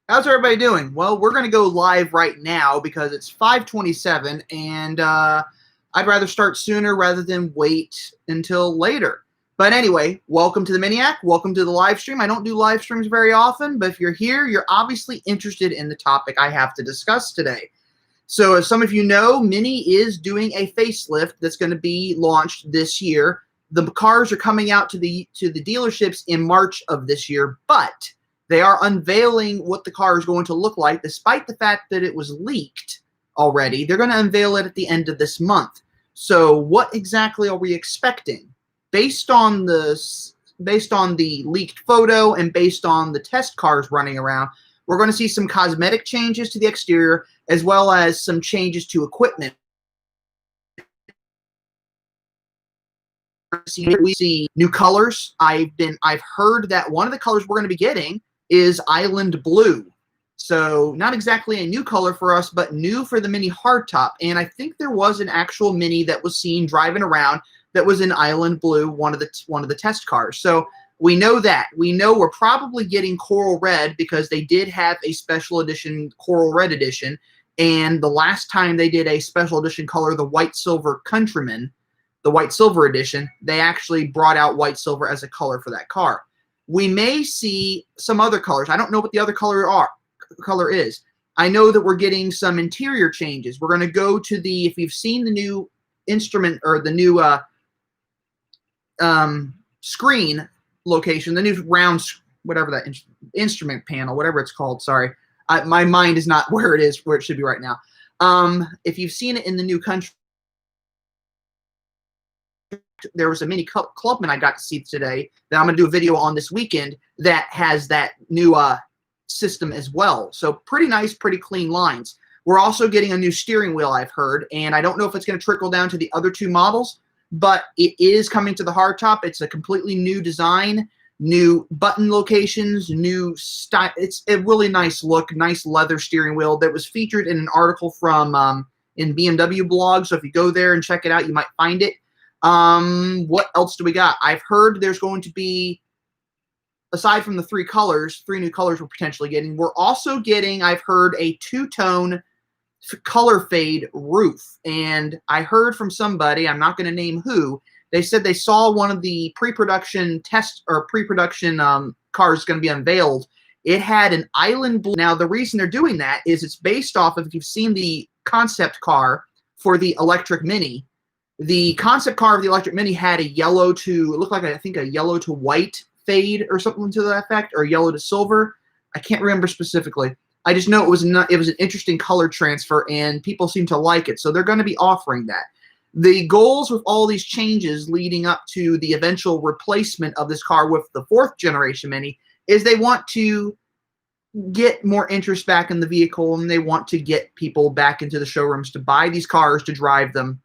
How's everybody doing? Well, we're going to go live right now because it's 5:27, and I'd rather start sooner rather than wait until later. But anyway, welcome to the Miniac. Welcome to the live stream. I don't do live streams very often, but if you're here, you're obviously interested in the topic I have to discuss today. So as some of you know, Mini is doing a facelift that's going to be launched this year. The cars are coming out to the dealerships in March of this year, but they are unveiling what the car is going to look like, despite the fact that it was leaked already. They're going to unveil it at the end of this month. So what exactly are we expecting? Based on the leaked photo and based on the test cars running around, we're going to see some cosmetic changes to the exterior as well as some changes to equipment. We see new colors. I've heard that one of the colors we're going to be getting is Island Blue. So not exactly a new color for us, but new for the Mini hardtop. And I think there was an actual Mini that was seen driving around that was in Island Blue, one of the test cars. So we know that. We know we're probably getting Coral Red because they did have a special edition Coral Red edition. And the last time they did a special edition color, the White Silver Countryman, the White Silver edition, they actually brought out white silver as a color for that car. We may see some other colors. I don't know what the other color is. I know that we're getting some interior changes. We're going to go to the, if you've seen the new instrument or the new screen location, the new round, whatever that instrument panel, whatever it's called. Sorry, my mind is not where it is, where it should be right now. If you've seen it in the new country, there was a Mini Clubman I got to see today that I'm going to do a video on this weekend that has that new system as well. So pretty nice, pretty clean lines. We're also getting a new steering wheel, I've heard, and I don't know if it's going to trickle down to the other two models, but it is coming to the hardtop. It's a completely new design, new button locations, new style. It's a really nice look, nice leather steering wheel that was featured in an article from in BMW blog. So if you go there and check it out, you might find it. What else do we got? I've heard there's going to be, aside from the three new colors we're potentially getting, we're also getting, I've heard, a two-tone color fade roof. And I heard from somebody, I'm not going to name who, they said they saw one of the pre-production cars going to be unveiled. It had an Island Blue. Now, the reason they're doing that is it's based off of, if you've seen the concept car for the electric Mini, the concept car of the electric Mini had a yellow to, it looked like, I think, a yellow to white fade or something to that effect, or yellow to silver. I can't remember specifically. I just know it was an interesting color transfer, and people seem to like it. So they're going to be offering that. The goals with all these changes leading up to the eventual replacement of this car with the 4th generation Mini is they want to get more interest back in the vehicle, and they want to get people back into the showrooms to buy these cars, to drive them.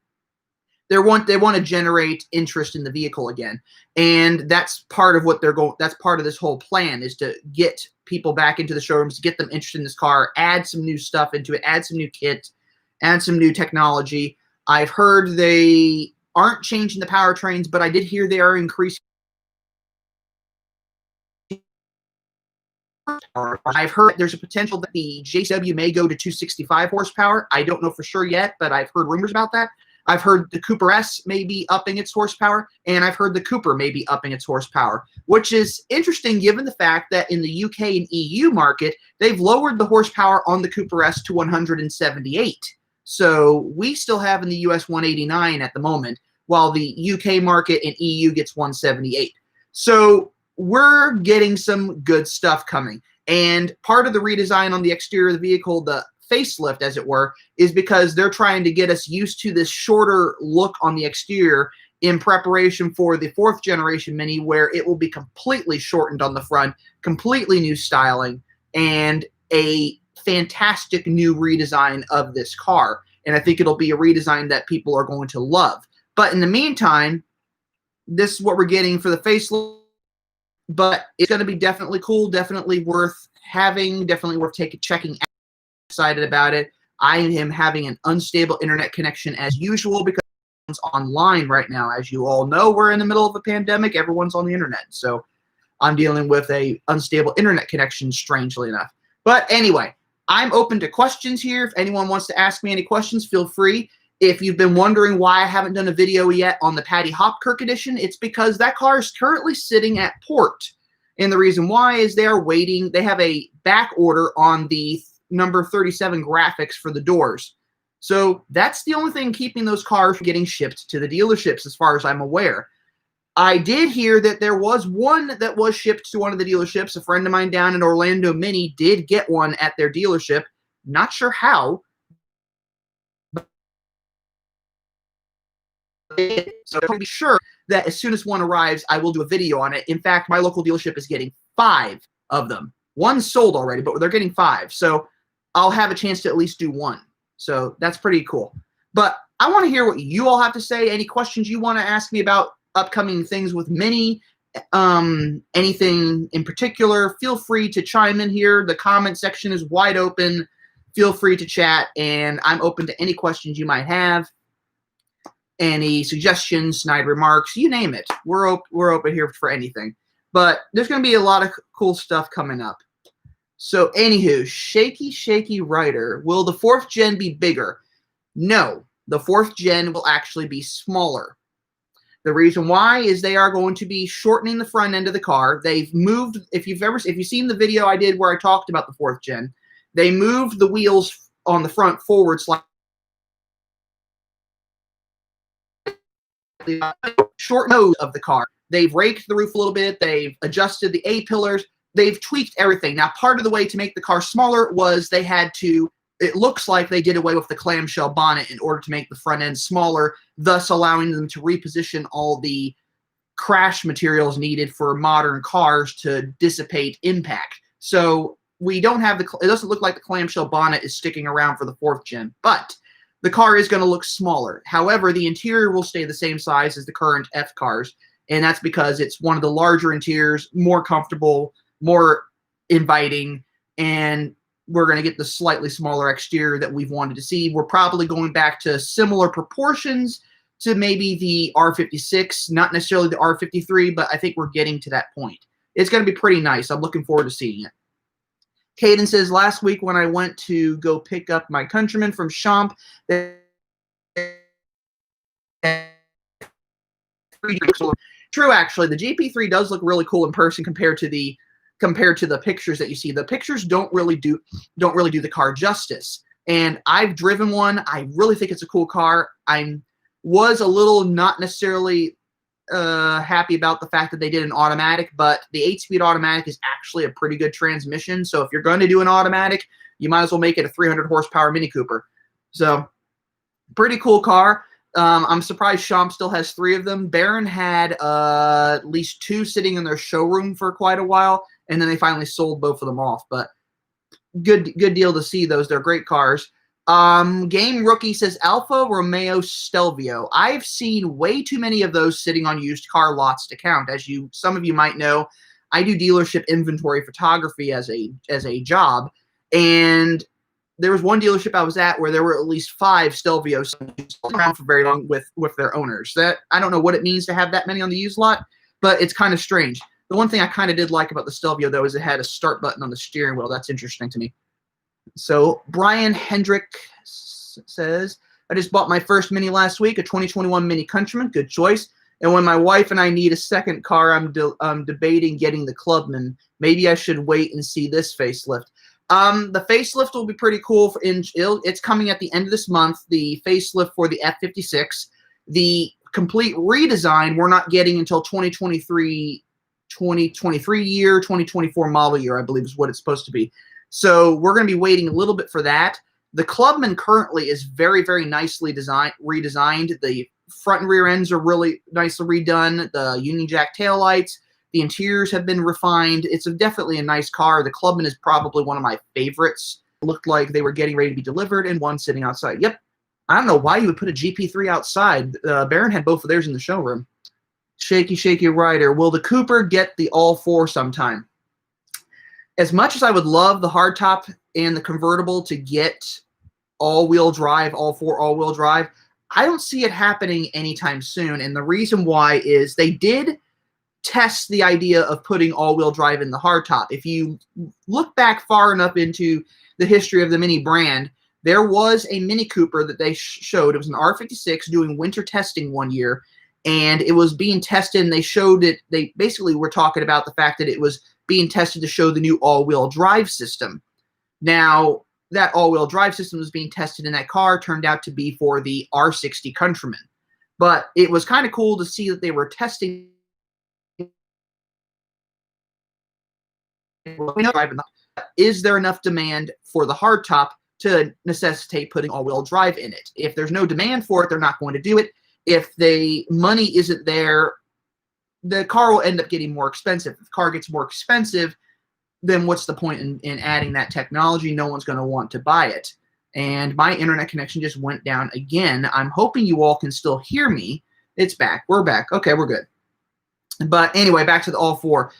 They want to generate interest in the vehicle again, and that's part of what they're going. That's part of this whole plan, is to get people back into the showrooms, to get them interested in this car, add some new stuff into it, add some new kit, add some new technology. I've heard they aren't changing the powertrains, but I did hear they are increasing. I've heard there's a potential that the JCW may go to 265 horsepower. I don't know for sure yet, but I've heard rumors about that. I've heard the Cooper S may be upping its horsepower, and I've heard the Cooper may be upping its horsepower, which is interesting given the fact that in the UK and EU market, they've lowered the horsepower on the Cooper S to 178. So we still have in the US 189 at the moment, while the UK market and EU gets 178. So we're getting some good stuff coming. And part of the redesign on the exterior of the vehicle, the facelift, as it were, is because they're trying to get us used to this shorter look on the exterior in preparation for the 4th generation Mini, where it will be completely shortened on the front, completely new styling, and a fantastic new redesign of this car. And I think it'll be a redesign that people are going to love. But in the meantime, this is what we're getting for the facelift. But it's going to be definitely cool, definitely worth having, definitely worth checking out. Excited about it. I am having an unstable internet connection as usual because it's online right now. As you all know, we're in the middle of a pandemic. Everyone's on the internet. So I'm dealing with a unstable internet connection, strangely enough. But anyway, I'm open to questions here. If anyone wants to ask me any questions, feel free. If you've been wondering why I haven't done a video yet on the Paddy Hopkirk edition, it's because that car is currently sitting at port. And the reason why is they are waiting. They have a back order on the number 37 graphics for the doors. So that's the only thing keeping those cars from getting shipped to the dealerships as far as I'm aware. I did hear that there was one that was shipped to one of the dealerships. A friend of mine down in Orlando Mini did get one at their dealership. Not sure how. So I'll be sure that as soon as one arrives, I will do a video on it. In fact, my local dealership is getting 5 of them. One's sold already, but they're getting 5. So I'll have a chance to at least do one. So that's pretty cool. But I want to hear what you all have to say. Any questions you want to ask me about upcoming things with Mini, anything in particular, feel free to chime in here. The comment section is wide open. Feel free to chat, and I'm open to any questions you might have. Any suggestions, snide remarks, you name it. We're open here for anything. But there's going to be a lot of cool stuff coming up. So, anywho, Shaky Rider. Will the 4th gen be bigger? No, the 4th gen will actually be smaller. The reason why is they are going to be shortening the front end of the car. They've moved, if you've seen the video I did where I talked about the 4th gen, they moved the wheels on the front forward slightly. Short nose of the car. They've raked the roof a little bit. They've adjusted the A-pillars. They've tweaked everything. Now, part of the way to make the car smaller was they had to, it looks like they did away with the clamshell bonnet in order to make the front end smaller, thus allowing them to reposition all the crash materials needed for modern cars to dissipate impact. So we don't have it doesn't look like the clamshell bonnet is sticking around for the 4th gen, but the car is going to look smaller. However, the interior will stay the same size as the current F cars, and that's because it's one of the larger interiors, more comfortable, more inviting, and we're going to get the slightly smaller exterior that we've wanted to see. We're probably going back to similar proportions to maybe the R56, not necessarily the R53, but I think we're getting to that point. It's going to be pretty nice. I'm looking forward to seeing it. Caden says, last week when I went to go pick up my Countryman from Champ, true, actually, the GP3 does look really cool in person compared to the pictures that you see. The pictures don't really do the car justice. And I've driven one. I really think it's a cool car. I was a little not necessarily happy about the fact that they did an automatic, but the 8-speed automatic is actually a pretty good transmission. So if you're going to do an automatic, you might as well make it a 300 horsepower Mini Cooper. So pretty cool car. I'm surprised Champ still has 3 of them. Baron had at least 2 sitting in their showroom for quite a while, and then they finally sold both of them off. But good deal to see those. They're great cars. Game Rookie says Alfa Romeo Stelvio. I've seen way too many of those sitting on used car lots to count. As some of you might know, I do dealership inventory photography as a job, and there was one dealership I was at where there were at least 5 Stelvios around for very long with their owners. That I don't know what it means to have that many on the used lot, but it's kind of strange. The one thing I kind of did like about the Stelvio, though, is it had a start button on the steering wheel. That's interesting to me. So Brian Hendrick says, I just bought my first Mini last week, a 2021 Mini Countryman. Good choice. And when my wife and I need a second car, I'm debating getting the Clubman. Maybe I should wait and see this facelift. The facelift will be pretty cool. It's coming at the end of this month, the facelift for the F56. The complete redesign we're not getting until 2023 year, 2024 model year, I believe is what it's supposed to be. So we're going to be waiting a little bit for that. The Clubman currently is very, very nicely redesigned. The front and rear ends are really nicely redone. The Union Jack taillights, the interiors have been refined. It's definitely a nice car. The Clubman is probably one of my favorites. It looked like they were getting ready to be delivered and one sitting outside. Yep. I don't know why you would put a GP3 outside. Baron had both of theirs in the showroom. Shaky Rider. Will the Cooper get the all-4 sometime? As much as I would love the hardtop and the convertible to get all-wheel drive, all-wheel drive, I don't see it happening anytime soon. And the reason why is they did test the idea of putting all-wheel drive in the hardtop. If you look back far enough into the history of the Mini brand, there was a Mini Cooper that they showed. It was an R56 doing winter testing one year, and it was being tested, and they showed it. They basically were talking about the fact that it was being tested to show the new all-wheel drive system. Now, that all-wheel drive system was being tested in that car turned out to be for the R60 Countryman. But it was kind of cool to see that they were testing. Is there enough demand for the hardtop to necessitate putting all-wheel drive in it? If there's no demand for it, they're not going to do it. If the money isn't there, the car will end up getting more expensive. If the car gets more expensive, then what's the point in adding that technology? No one's going to want to buy it. And my internet connection just went down again. I'm hoping you all can still hear me. It's back. We're back. Okay, we're good. But anyway, back to the all-4.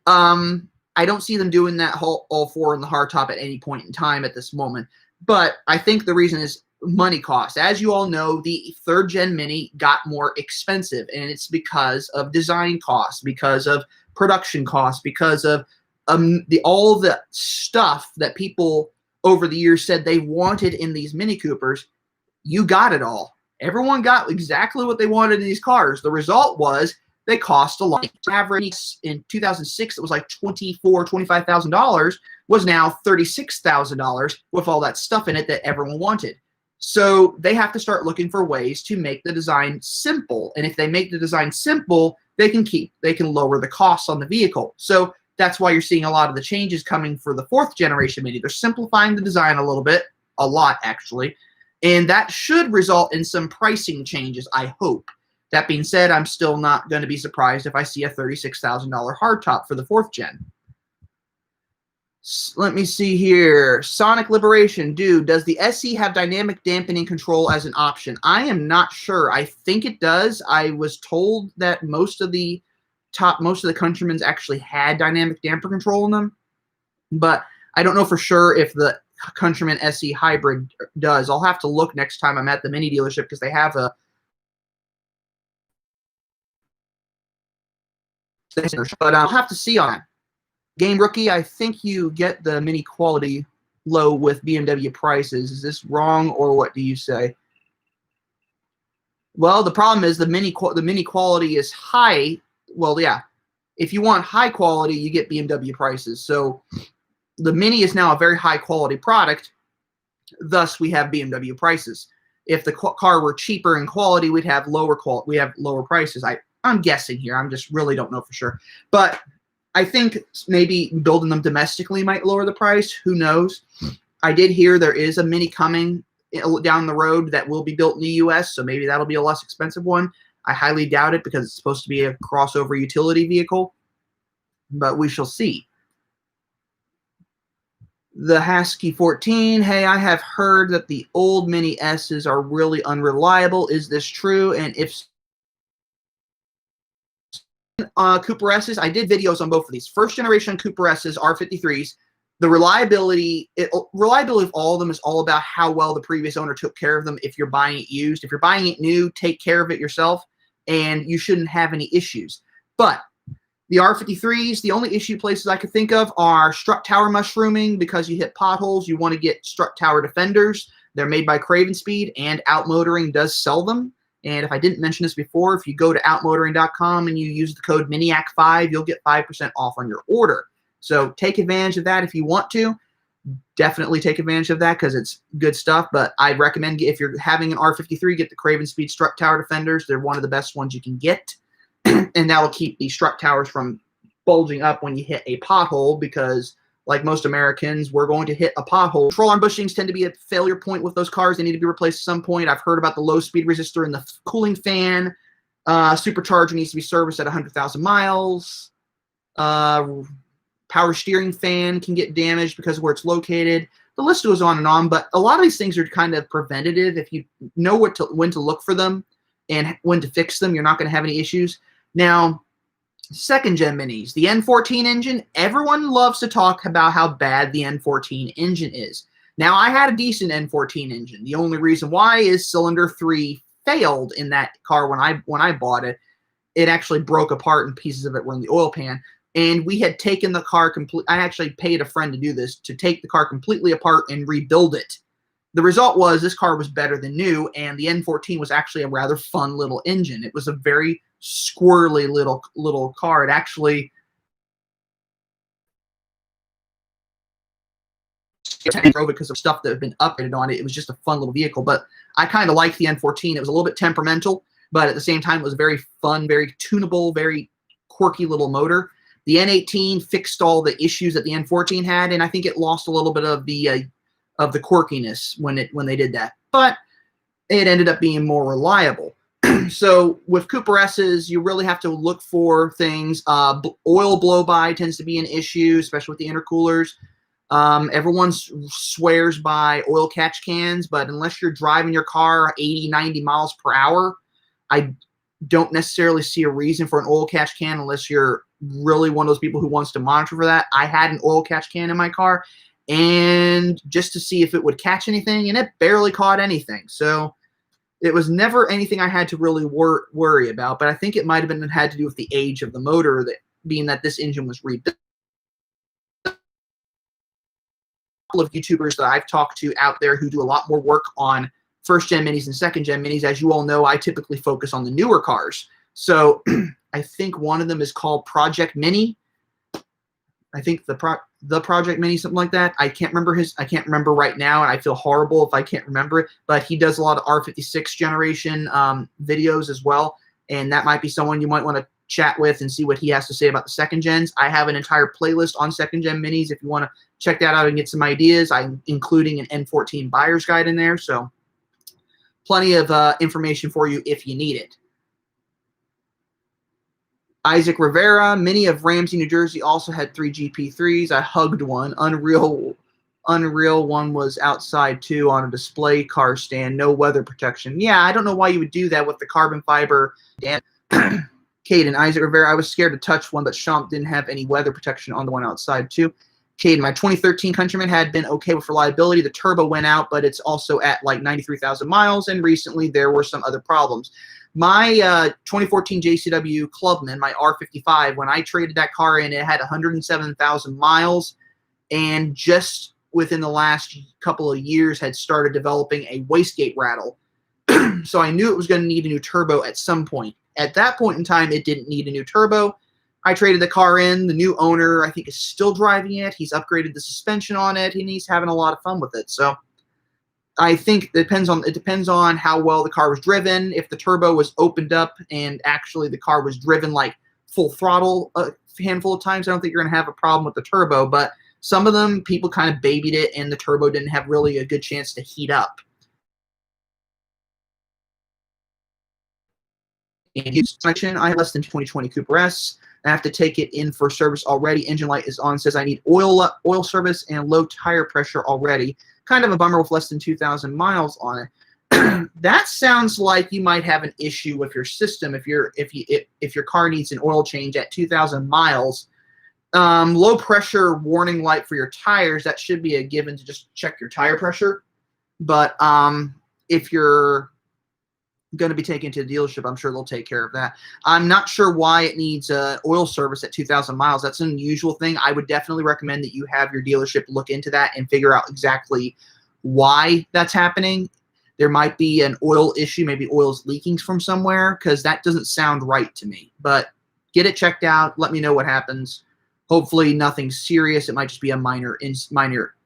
I don't see them doing that whole all-4 in the hardtop at any point in time at this moment. But I think the reason is money cost. As you all know, the 3rd Gen Mini got more expensive, and it's because of design costs, because of production costs, because of all the stuff that people over the years said they wanted in these Mini Coopers. You got it all. Everyone got exactly what they wanted in these cars. The result was they cost a lot. Average in 2006, it was like $25,000, was now $36,000 with all that stuff in it that everyone wanted. So they have to start looking for ways to make the design simple. And if they make the design simple, they can lower the costs on the vehicle. So that's why you're seeing a lot of the changes coming for the 4th generation Mini. They're simplifying the design a little bit, a lot actually, and that should result in some pricing changes, I hope. That being said, I'm still not going to be surprised if I see a $36,000 hardtop for the 4th gen. Let me see here. Sonic Liberation, dude, does the SE have dynamic dampening control as an option? I am not sure. I think it does. I was told that most of the Countrymans actually had dynamic damper control in them, but I don't know for sure if the Countryman SE Hybrid does. I'll have to look next time I'm at the Mini dealership because they have a. But I'll have to see on that. Game Rookie, I think you get the Mini quality low with BMW prices. Is this wrong, or what do you say? Well, the problem is the Mini quality is high. Well, yeah. If you want high quality, you get BMW prices. So the Mini is now a very high quality product. Thus, we have BMW prices. If the car were cheaper in quality, we'd have lower prices. I'm guessing here. I just really don't know for sure. But I think maybe building them domestically might lower the price. Who knows? I did hear there is a Mini coming down the road that will be built in the U.S., so maybe that'll be a less expensive one. I highly doubt it because it's supposed to be a crossover utility vehicle, but we shall see. The Husky 14, hey, I have heard that the old Mini S's are really unreliable. Is this true? And if Cooper S's, I did videos on both of these. 1st generation Cooper S's, R53s, the reliability of all of them is all about how well the previous owner took care of them if you're buying it used. If you're buying it new, take care of it yourself, and you shouldn't have any issues. But the R53s, the only issue places I could think of are strut tower mushrooming because you hit potholes. You want to get strut tower defenders. They're made by Craven Speed, and Outmotoring does sell them. And if I didn't mention this before, if you go to outmotoring.com and you use the code Miniac5, you'll get 5% off on your order. So take advantage of that if you want to. Definitely take advantage of that because it's good stuff. But I recommend if you're having an R53, get the Craven Speed strut tower defenders. They're one of the best ones you can get. And that will keep the strut towers from bulging up when you hit a pothole because, like most Americans, we're going to hit a pothole. Control arm bushings tend to be a failure point with those cars. They need to be replaced at some point. I've heard about the low speed resistor in the cooling fan. Supercharger needs to be serviced at 100,000 miles. Power steering fan can get damaged because of where it's located. The list goes on and on, but a lot of these things are kind of preventative. If you know when to look for them and when to fix them, you're not going to have any issues. Now, 2nd gen Minis, the N14 engine, everyone loves to talk about how bad the N14 engine is. Now, I had a decent N14 engine. The only reason why is cylinder 3 failed in that car when I bought it. it actually broke apart and pieces of it were in the oil pan. And we had taken the car I actually paid a friend to do this, to take the car completely apart and rebuild it. The result was this car was better than new, and the N14 was actually a rather fun little engine. It was a very squirrely little car. It actually drove it because of stuff that had been updated on it. It was just a fun little vehicle, but I kind of liked the N14. It was a little bit temperamental, but at the same time, it was very fun, very tunable, very quirky little motor. The N18 fixed all the issues that the N14 had, and I think it lost a little bit of the quirkiness when they did that. But it ended up being more reliable. So with Cooper S's, you really have to look for things. Oil blow-by tends to be an issue, especially with the intercoolers. Everyone swears by oil catch cans, but unless you're driving your car 80, 90 miles per hour, I don't necessarily see a reason for an oil catch can unless you're really one of those people who wants to monitor for that. I had an oil catch can in my car, and just to see if it would catch anything, and it barely caught anything. So it was never anything I had to really worry about, but I think it might have had to do with the age of the motor, that being that this engine was rebuilt. Of YouTubers that I've talked to out there who do a lot more work on first-gen minis and second-gen minis. As you all know, I typically focus on the newer cars. So I think one of them is called Project Mini. I think the Project Mini, something like that. I can't remember right now, and I feel horrible if I can't remember it. But he does a lot of R56 generation videos as well, and that might be someone you might want to chat with and see what he has to say about the second gens. I have an entire playlist on second gen minis if you want to check that out and get some ideas. I'm including an N14 buyer's guide in there, so plenty of information for you if you need it. Isaac Rivera, Mini of Ramsey, New Jersey, also had 3 GP3s. I hugged one. Unreal one was outside too on a display car stand. No weather protection. Yeah, I don't know why you would do that with the carbon fiber. Caden, Isaac Rivera, I was scared to touch one, but Champ didn't have any weather protection on the one outside too. Caden, my 2013 Countryman had been okay with reliability. The turbo went out, but it's also at like 93,000 miles, and recently there were some other problems. My 2014 JCW Clubman, my R55, when I traded that car in, it had 107,000 miles, and just within the last couple of years had started developing a wastegate rattle. So I knew it was going to need a new turbo at some point. At that point in time, it didn't need a new turbo. I traded the car in. The new owner, I think, is still driving it. He's upgraded the suspension on it, and he's having a lot of fun with it. So I think it depends on how well the car was driven. If the turbo was opened up and actually the car was driven like full throttle a handful of times, I don't think you're going to have a problem with the turbo. But some of them, people kind of babied it, and the turbo didn't have really a good chance to heat up. And I have less than 2020 Cooper S. I have to take it in for service already. Engine light is on. Says I need oil service and low tire pressure already. Kind of a bummer with less than 2,000 miles on it. That sounds like you might have an issue with your system if your car needs an oil change at 2,000 miles. Low pressure warning light for your tires, that should be a given to just check your tire pressure. But if you're going to be taken to the dealership, I'm sure they'll take care of that. I'm not sure why it needs oil service at 2,000 miles. That's an unusual thing. I would definitely recommend that you have your dealership look into that and figure out exactly why that's happening. There might be an oil issue. Maybe oil's leaking from somewhere, because that doesn't sound right to me. But get it checked out. Let me know what happens. Hopefully nothing serious. It might just be a minor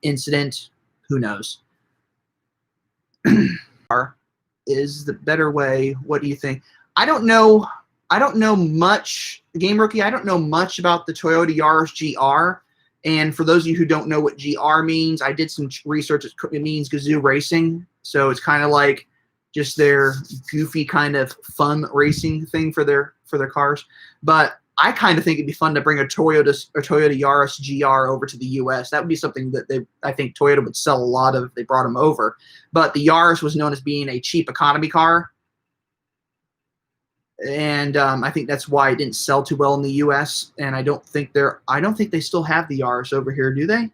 incident. Who knows? Is the better way. What do you think? I don't know much, Game Rookie. I don't know much about the Toyota Yaris GR. And for those of you who don't know what GR means, I did some research. It means Gazoo Racing. So it's kind of like just their goofy kind of fun racing thing for their cars. But I kind of think it'd be fun to bring a Toyota Yaris GR over to the U.S. That would be something that I think Toyota would sell a lot of if they brought them over. But the Yaris was known as being a cheap economy car, and I think that's why it didn't sell too well in the U.S. And I don't think they still have the Yaris over here, do they?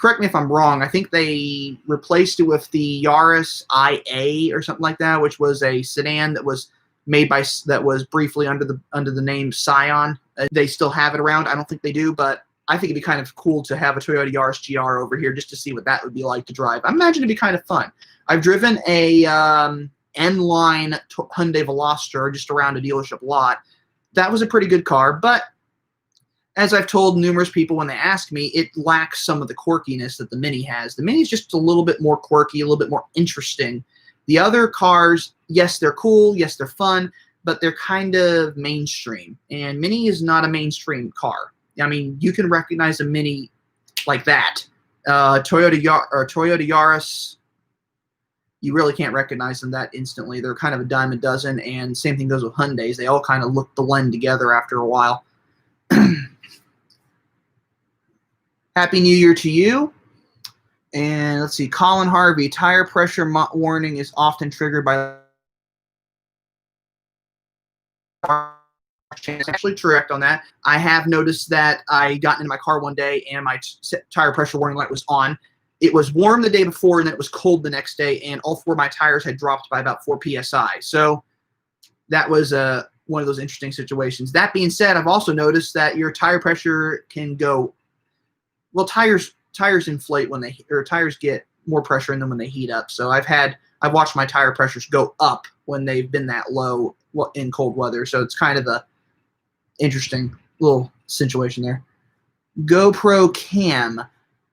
Correct me if I'm wrong. I think they replaced it with the Yaris IA or something like that, which was a sedan that was made by that was briefly under the name Scion. They still have it around. I don't think they do, but I think it'd be kind of cool to have a Toyota Yaris GR over here just to see what that would be like to drive. I imagine it'd be kind of fun. I've driven a N-line Hyundai Veloster just around a dealership lot. That was a pretty good car, but as I've told numerous people when they ask me, it lacks some of the quirkiness that the Mini has. The Mini is just a little bit more quirky, a little bit more interesting. The other cars, yes, they're cool, yes, they're fun, but they're kind of mainstream. And Mini is not a mainstream car. I mean, you can recognize a Mini like that. Toyota Yaris, you really can't recognize them that instantly. They're kind of a dime a dozen, and same thing goes with Hyundais. They all kind of look to blend together after a while. Happy New Year to you. And let's see, Colin Harvey, tire pressure warning is often triggered by... It's actually correct on that. I have noticed that I got into my car one day and my tire pressure warning light was on. It was warm the day before and then it was cold the next day, and all four of my tires had dropped by about 4 psi. So that was one of those interesting situations. That being said, I've also noticed that your tire pressure can go... Well, tires inflate when tires get more pressure in them when they heat up. So I've watched my tire pressures go up when they've been that low in cold weather. So it's kind of a interesting little situation there. GoPro Cam.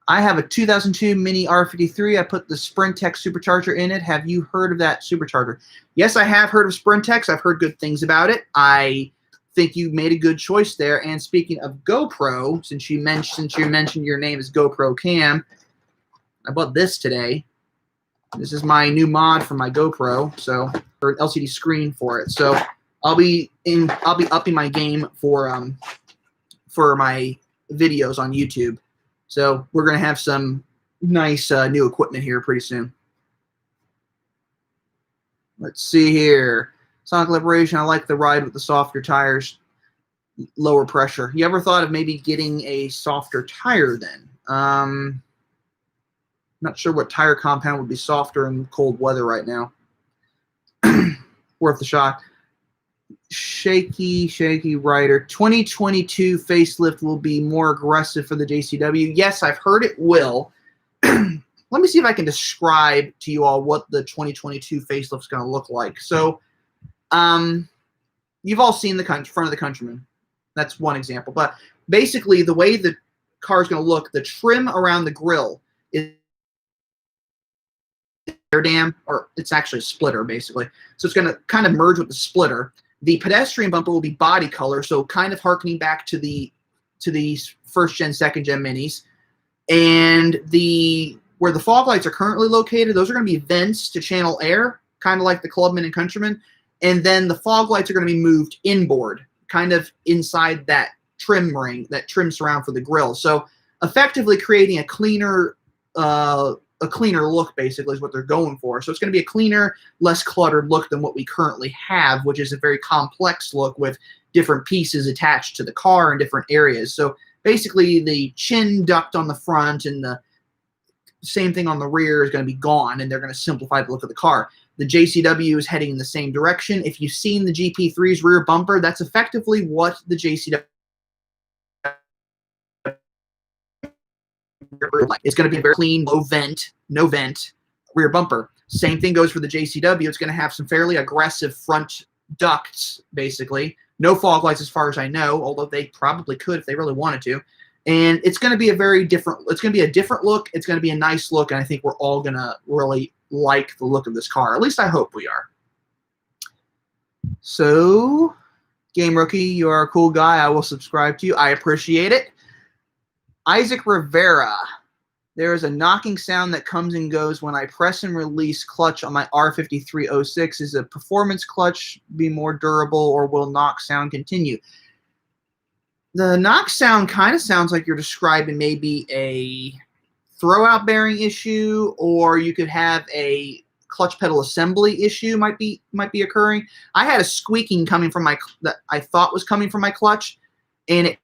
I have a 2002 Mini R53. I put the Sprintec supercharger in it. Have you heard of that supercharger? Yes, I have heard of Sprintex. I've heard good things about it. I think you made a good choice there. And speaking of GoPro, since you mentioned your name is GoPro Cam, I bought this today. This is my new mod for my GoPro, so or an LCD screen for it. So I'll be upping my game for my videos on YouTube. So we're gonna have some nice new equipment here pretty soon. Let's see here. Sonic Liberation, I like the ride with the softer tires, lower pressure. You ever thought of maybe getting a softer tire then? Not sure what tire compound would be softer in cold weather right now. Worth the shot. Shaky rider. 2022 facelift will be more aggressive for the JCW. Yes, I've heard it will. Let me see if I can describe to you all what the 2022 facelift is going to look like. So, you've all seen the front of the Countryman. That's one example. But basically, the way the car is going to look, the trim around the grille is air dam, or it's actually a splitter, basically. So it's going to kind of merge with the splitter. The pedestrian bumper will be body color, so kind of harkening back to the first gen, second gen Minis. And where the fog lights are currently located, those are going to be vents to channel air, kind of like the Clubman and Countryman. And then the fog lights are going to be moved inboard, kind of inside that trim ring, that trim surround for the grille. So effectively creating a cleaner look, basically, is what they're going for. So it's going to be a cleaner, less cluttered look than what we currently have, which is a very complex look with different pieces attached to the car in different areas. So basically the chin duct on the front and the same thing on the rear is going to be gone, and they're going to simplify the look of the car. The JCW is heading in the same direction. If you've seen the GP3's rear bumper, that's effectively what the JCW it's going to be a very clean, low vent, no vent rear bumper. Same thing goes for the JCW. It's going to have some fairly aggressive front ducts, basically. No fog lights as far as I know, although they probably could if they really wanted to. And it's going to be it's going to be a different look. It's going to be a nice look, and I think we're all going to really like the look of this car. At least I hope we are. So, Game Rookie, you are a cool guy. I will subscribe to you. I appreciate it. Isaac Rivera. There is a knocking sound that comes and goes when I press and release clutch on my R5306. Is a performance clutch be more durable, or will knock sound continue? The knock sound kind of sounds like you're describing maybe a throwout bearing issue, or you could have a clutch pedal assembly issue might be occurring. I had a squeaking coming from that I thought was coming from my clutch, and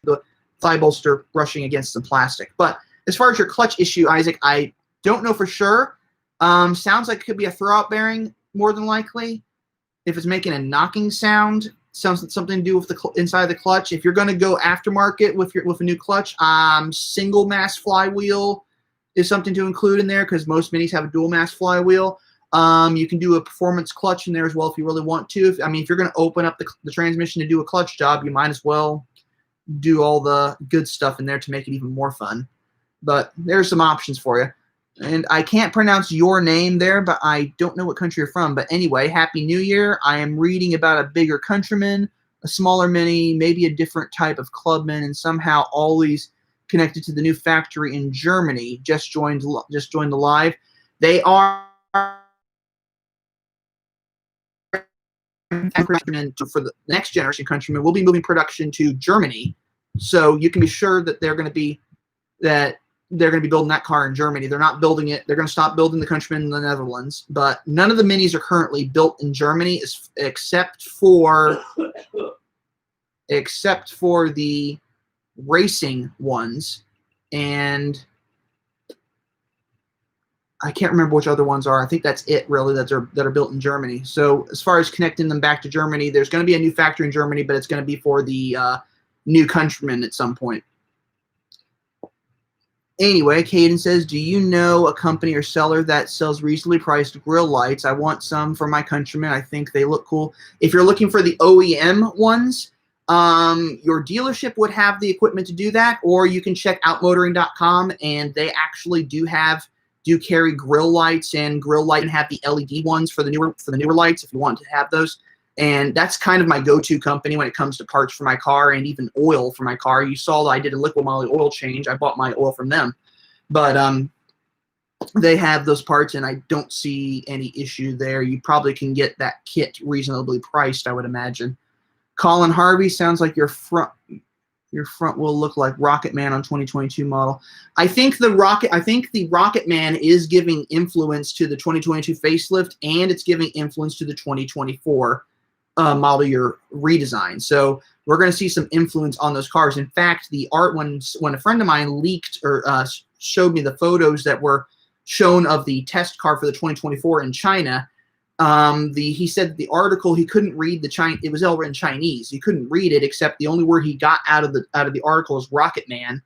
the thigh bolster brushing against some plastic. But as far as your clutch issue, Isaac, I don't know for sure. Sounds like it could be a throwout bearing, more than likely. If it's making a knocking sound, something to do with the inside of the clutch. If you're going to go aftermarket with a new clutch, single mass flywheel is something to include in there because most minis have a dual mass flywheel. You can do a performance clutch in there as well if you really want to. If you're going to open up the transmission to do a clutch job, you might as well do all the good stuff in there to make it even more fun. But there's some options for you. And I can't pronounce your name there, but I don't know what country you're from. But anyway, Happy New Year. I am reading about a bigger Countryman, a smaller Mini, maybe a different type of Clubman, and somehow all these connected to the new factory in Germany. Just joined the live. They are Countryman for the next generation Countryman. We'll be moving production to Germany, so you can be sure that they're going to be building that car in Germany. They're not building it. They're going to stop building the Countryman in the Netherlands. But none of the minis are currently built in Germany, except for the racing ones, and I can't remember which other ones are. I think that's it, really, that are built in Germany. So as far as connecting them back to Germany, there's going to be a new factory in Germany, but it's going to be for the new Countryman at some point. Anyway, Caden says, do you know a company or seller that sells reasonably priced grill lights? I want some for my Countryman. I think they look cool. If you're looking for the OEM ones, your dealership would have the equipment to do that, or you can check outmotoring.com, and they actually do carry grill lights and have the LED ones for the newer lights if you want to have those. And that's kind of my go-to company when it comes to parts for my car and even oil for my car. You saw that I did a liquid moly oil change. I bought my oil from them. But they have those parts, and I don't see any issue there. You probably can get that kit reasonably priced, I would imagine. Colin Harvey, sounds like your front will look like Rocket Man on 2022 model. I think the Rocket Man is giving influence to the 2022 facelift, and it's giving influence to the 2024 model year redesign. So we're going to see some influence on those cars. In fact, the art when a friend of mine leaked or showed me the photos that were shown of the test car for the 2024 in China, he said that the article, he couldn't read it was all in Chinese. He couldn't read it, except the only word he got out of the article is Rocket Man.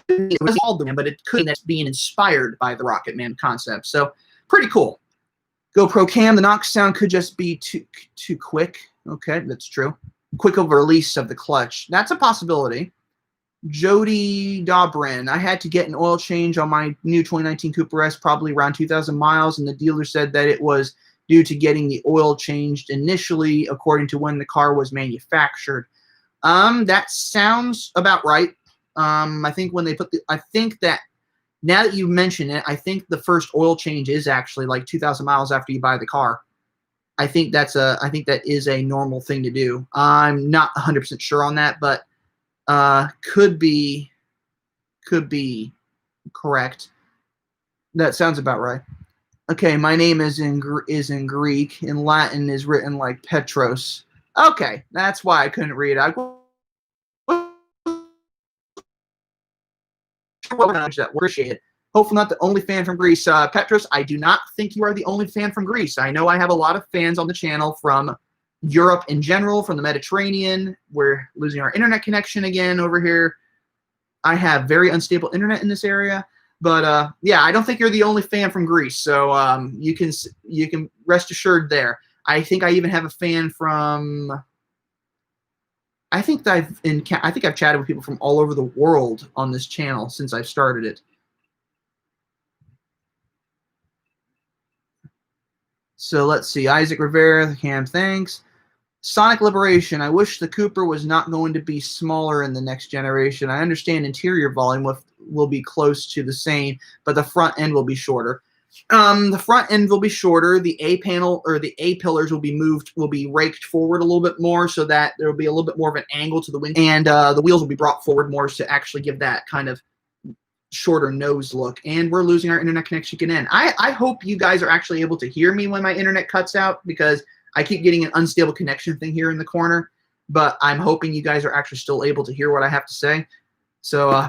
It was called the man, but it could be being inspired by the Rocket Man concept. So pretty cool. GoPro Cam, the knock sound could just be too quick. Okay, that's true. Quick of a release of the clutch. That's a possibility. Jody Dobrin, I had to get an oil change on my new 2019 Cooper S, probably around 2,000 miles, and the dealer said that it was due to getting the oil changed initially according to when the car was manufactured. That sounds about right. I think when they I think that now that you mention it, I think the first oil change is actually like 2,000 miles after you buy the car. I think that is a normal thing to do. I'm not 100% sure on that, but could be correct. That sounds about right. Okay, my name is in Greek. In Latin is written like Petros. Okay, that's why I couldn't read it. Appreciate it. Hopefully not the only fan from Greece. Petros, I do not think you are the only fan from Greece. I know I have a lot of fans on the channel from Europe in general, from the Mediterranean. We're losing our internet connection again over here. I have very unstable internet in this area. But yeah, I don't think you're the only fan from Greece. So you can rest assured there. I think I even have a fan from... I think I've chatted with people from all over the world on this channel since I've started it. So let's see. Isaac Rivera, Cam, thanks. Sonic Liberation. I wish the Cooper was not going to be smaller in the next generation. I understand interior volume will be close to the same, but the front end will be shorter. The front end will be shorter. The A panel or the A pillars will be raked forward a little bit more so that there will be a little bit more of an angle to the wing, and the wheels will be brought forward more to actually give that kind of shorter nose look. And we're losing our internet connection again. I hope you guys are actually able to hear me when my internet cuts out, because I keep getting an unstable connection thing here in the corner, but I'm hoping you guys are actually still able to hear what I have to say. So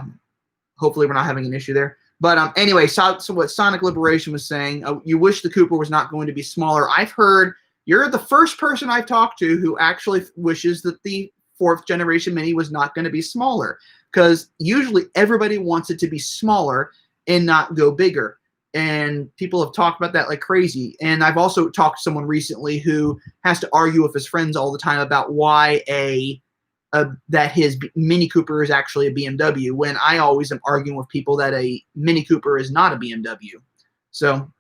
hopefully we're not having an issue there. But anyway, so what Sonic Liberation was saying, you wish the Cooper was not going to be smaller. I've heard you're the first person I've talked to who actually wishes that the 4th generation Mini was not going to be smaller, because usually everybody wants it to be smaller and not go bigger. And people have talked about that like crazy. And I've also talked to someone recently who has to argue with his friends all the time about why that his Mini Cooper is actually a BMW, when I always am arguing with people that a Mini Cooper is not a BMW. So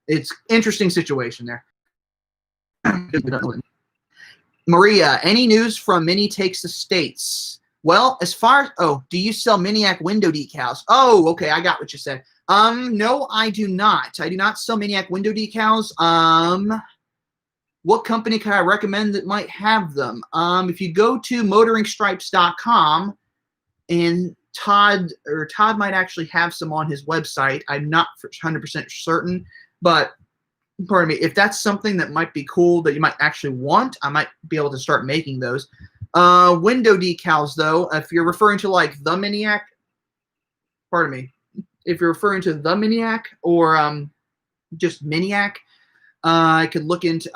it's interesting situation there. Maria, any news from Mini Takes the States? Well, as far as, oh, do you sell Miniac window decals? Oh, okay, I got what you said. No, I do not. I do not sell Miniac window decals. What company can I recommend that might have them? If you go to motoringstripes.com, and Todd might actually have some on his website. I'm not 100% certain, but pardon me, if that's something that might be cool that you might actually want, I might be able to start making those. Window decals, though, if you're referring to like the Miniac, pardon me, if you're referring to the Miniac or just Miniac, I could look into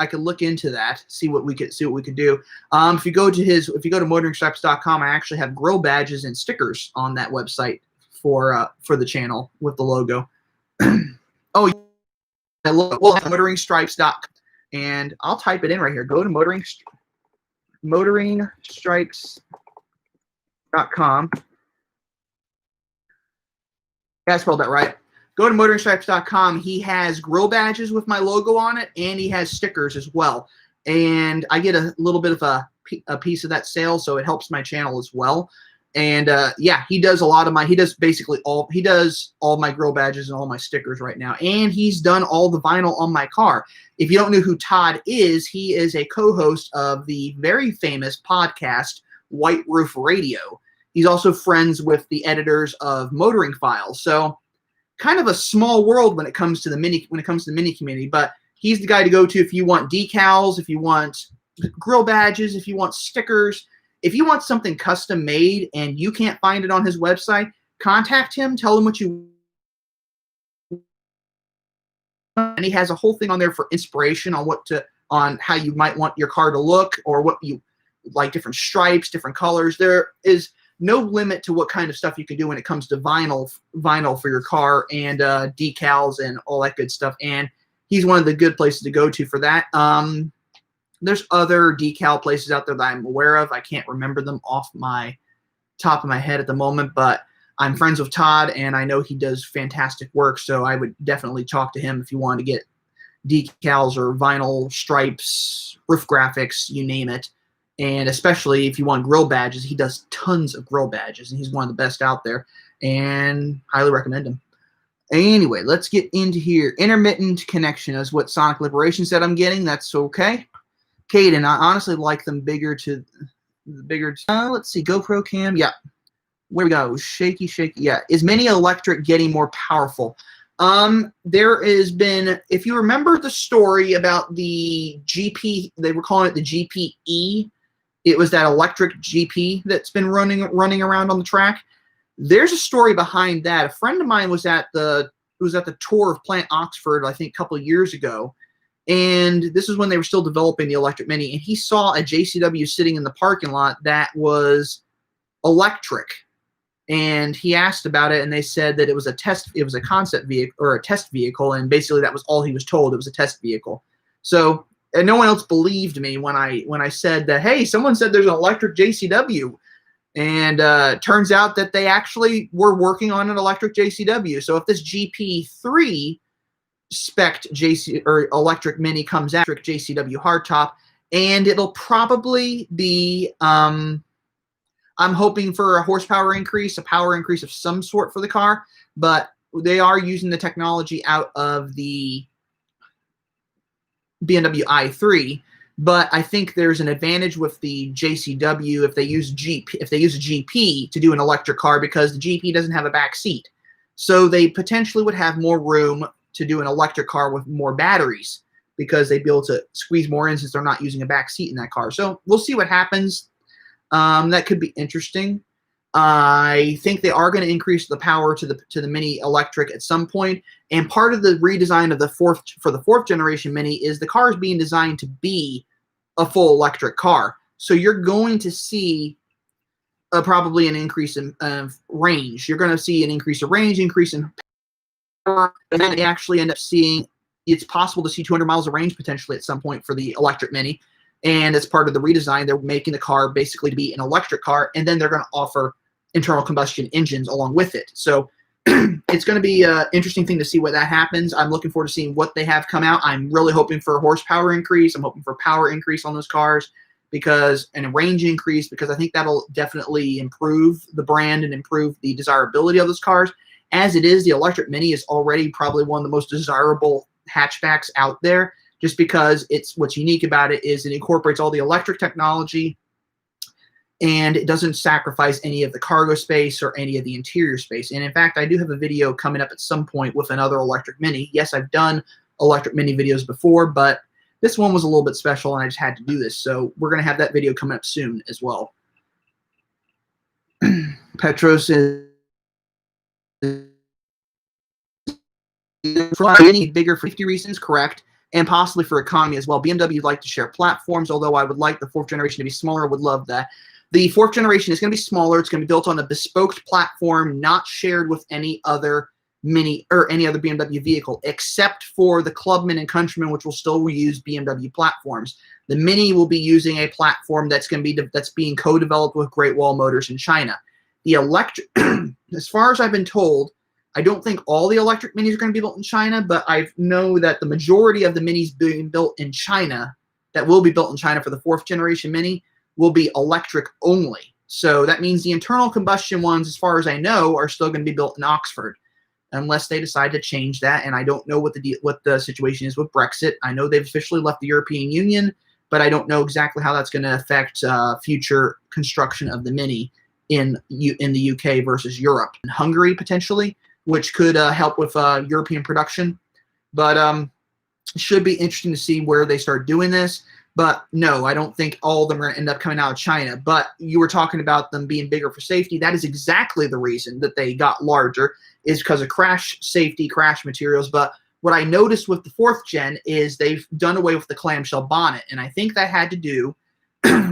that, see what we could do. If you go to motoringstripes.com, I actually have grill badges and stickers on that website for the channel with the logo. Oh, motoringstripes.com, and I'll type it in right here. Go to motoringstripes.com. Yeah, I spelled that right. Go to motoringstripes.com. He has grill badges with my logo on it, and he has stickers as well. And I get a little bit of a piece of that sale, so it helps my channel as well. And yeah, he does all my grill badges and all my stickers right now. And he's done all the vinyl on my car. If you don't know who Todd is, he is a co-host of the very famous podcast White Roof Radio. He's also friends with the editors of Motoring Files. So kind of a small world when it comes to the mini community, but he's the guy to go to if you want decals, if you want grill badges, if you want stickers, if you want something custom made and you can't find it on his website, contact him, tell him what you want. And he has a whole thing on there for inspiration on how you might want your car to look, or what you like, different stripes, different colors. There is no limit to what kind of stuff you can do when it comes to vinyl for your car and decals and all that good stuff. And he's one of the good places to go to for that. There's other decal places out there that I'm aware of. I can't remember them off my top of my head at the moment, but I'm friends with Todd, and I know he does fantastic work, so I would definitely talk to him if you want to get decals or vinyl stripes, roof graphics, you name it. And especially if you want grill badges, he does tons of grill badges, and he's one of the best out there, and highly recommend him. Anyway, let's get into here. Intermittent connection is what Sonic Liberation said I'm getting. That's okay. Caden, I honestly like them bigger. Let's see, GoPro cam. Yeah. Where we go? Shaky. Yeah. Is Mini Electric getting more powerful? There has been, if you remember the story about the GP, they were calling it the GPE. It was that electric GP that's been running around on the track. There's a story behind that. A friend of mine was at the tour of Plant Oxford, I think, a couple of years ago, and this is when they were still developing the electric Mini. And he saw a JCW sitting in the parking lot that was electric, and he asked about it, and they said that it was a concept vehicle or a test vehicle, and basically that was all he was told. It was a test vehicle. So. And no one else believed me when I said that, hey, someone said there's an electric JCW. And turns out that they actually were working on an electric JCW. So if this GP3 spec electric Mini comes out, electric JCW hardtop, and it'll probably be, I'm hoping for a horsepower increase, a power increase of some sort for the car, but they are using the technology out of the BMW i3, but I think there's an advantage with the JCW if they use a GP to do an electric car, because the GP doesn't have a back seat. So they potentially would have more room to do an electric car with more batteries, because they'd be able to squeeze more in since they're not using a back seat in that car. So we'll see what happens. That could be interesting. I think they are going to increase the power to the Mini Electric at some point. And part of the redesign of the fourth generation Mini is the car is being designed to be a full electric car. So you're going to see probably an increase in range. You're going to see an increase of range, increase in power, and then they actually end up seeing it's possible to see 200 miles of range potentially at some point for the electric Mini. And as part of the redesign, they're making the car basically to be an electric car, and then they're going to offer internal combustion engines along with it. So it's going to be an interesting thing to see what that happens. I'm looking forward to seeing what they have come out. I'm really hoping for a horsepower increase. I'm hoping for power increase on those cars and a range increase, because I think that'll definitely improve the brand and improve the desirability of those cars. As it is, the electric Mini is already probably one of the most desirable hatchbacks out there, just because what's unique about it is it incorporates all the electric technology, and it doesn't sacrifice any of the cargo space or any of the interior space. And in fact, I do have a video coming up at some point with another electric Mini. Yes, I've done electric Mini videos before, but this one was a little bit special, and I just had to do this. So we're going to have that video coming up soon as well. Petros is for any bigger for safety reasons, correct, and possibly for economy as well. BMW would like to share platforms, although I would like the fourth generation to be smaller. I would love that. The fourth generation is going to be smaller. It's going to be built on a bespoke platform, not shared with any other Mini or any other BMW vehicle, except for the Clubman and Countryman, which will still use BMW platforms. The Mini will be using a platform that's being co-developed with Great Wall Motors in China. The electric, as far as I've been told, I don't think all the electric Minis are going to be built in China, but I know that the majority of the Minis being built in China, that will be built in China for the fourth generation Mini, will be electric only. So that means the internal combustion ones, as far as I know, are still going to be built in Oxford, unless they decide to change that. And I don't know what the situation is with Brexit. I know they've officially left the European Union, but I don't know exactly how that's going to affect future construction of the Mini in the UK versus Europe and Hungary potentially, which could help with European production. But it should be interesting to see where they start doing this. But no, I don't think all of them are going to end up coming out of China. But you were talking about them being bigger for safety. That is exactly the reason that they got larger, is because of crash safety, crash materials. But what I noticed with the fourth gen is they've done away with the clamshell bonnet. And I think that had to do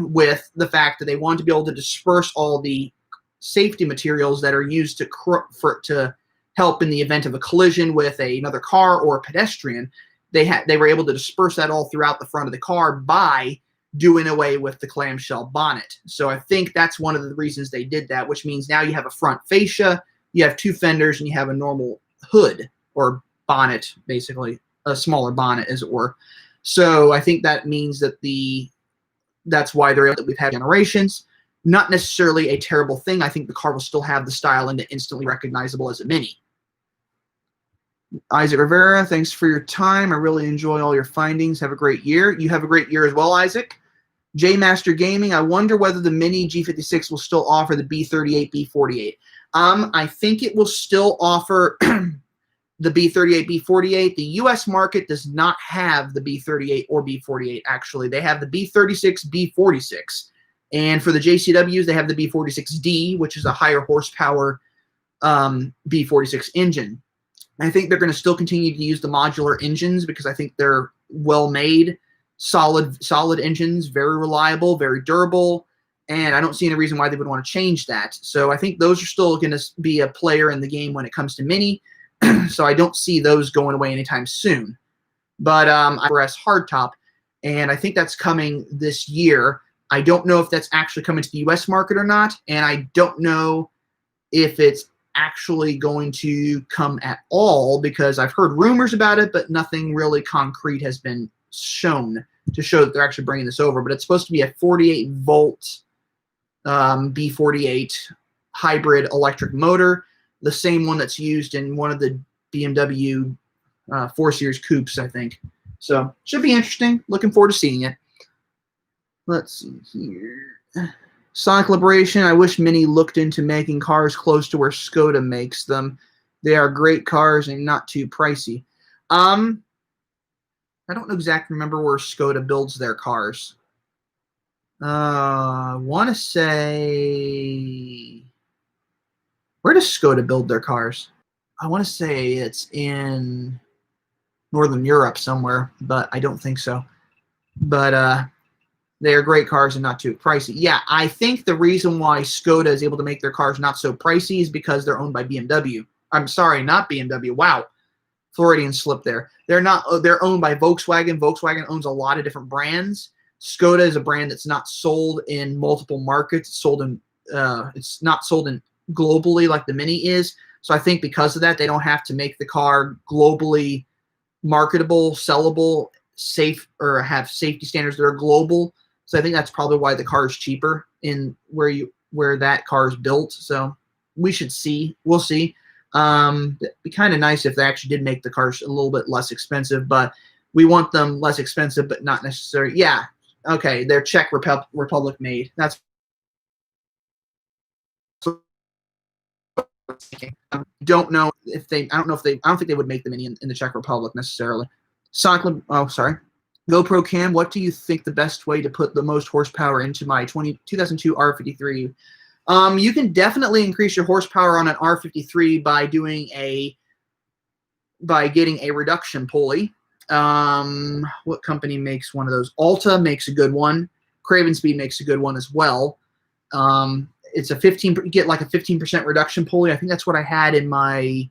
with the fact that they wanted to be able to disperse all the safety materials that are used to help in the event of a collision with another car or a pedestrian. They were able to disperse that all throughout the front of the car by doing away with the clamshell bonnet. So I think that's one of the reasons they did that, which means now you have a front fascia, you have two fenders, and you have a normal hood or bonnet, basically a smaller bonnet, as it were. So I think that means that that's why we've had generations. Not necessarily a terrible thing. I think the car will still have the style and instantly recognizable as a Mini. Isaac Rivera, thanks for your time. I really enjoy all your findings. Have a great year. You have a great year as well, Isaac. J Master Gaming, I wonder whether the Mini G56 will still offer the B38, B48. I think it will still offer the B38, B48. The U.S. market does not have the B38 or B48, actually. They have the B36, B46. And for the JCWs, they have the B46D, which is a higher horsepower B46 engine. I think they're going to still continue to use the modular engines because I think they're well-made, solid engines, very reliable, very durable, and I don't see any reason why they would want to change that. So I think those are still going to be a player in the game when it comes to Mini, so I don't see those going away anytime soon. But RS hardtop, and I think that's coming this year. I don't know if that's actually coming to the U.S. market or not, and I don't know if it's actually going to come at all, because I've heard rumors about it, but nothing really concrete has been shown to show that they're actually bringing this over. But it's supposed to be a 48-volt B48 hybrid electric motor, the same one that's used in one of the BMW 4 Series coupes, I think. So should be interesting. Looking forward to seeing it. Let's see here. Sonic Liberation, I wish Mini looked into making cars close to where Skoda makes them. They are great cars and not too pricey. I don't exactly remember where Skoda builds their cars. I want to say Where does Skoda build their cars? I want to say it's in Northern Europe somewhere, but I don't think so. But they are great cars and not too pricey. Yeah, I think the reason why Skoda is able to make their cars not so pricey is because they're owned by BMW. I'm sorry, not BMW. Wow, Floridian slip there. They're not. They're owned by Volkswagen. Volkswagen owns a lot of different brands. Skoda is a brand that's not sold in multiple markets. It's sold in. It's not sold in globally like the Mini is. So I think because of that, they don't have to make the car globally marketable, sellable, safe, or have safety standards that are global. So I think that's probably why the car is cheaper in where that car is built. So we should see. We'll see. It'd be kind of nice if they actually did make the cars a little bit less expensive, but we want them less expensive, but not necessarily. Yeah. Okay. They're Czech Republic made. That's don't know if they. I don't know if they. I don't think they would make the Mini in the Czech Republic necessarily. Sonic. Oh, sorry. GoPro Cam. What do you think the best way to put the most horsepower into my 2002 R53? You can definitely increase your horsepower on an R53 by getting a reduction pulley. What company makes one of those? Alta makes a good one. Craven Speed makes a good one as well. It's a 15. You get like a 15% reduction pulley. I think that's what I had in my.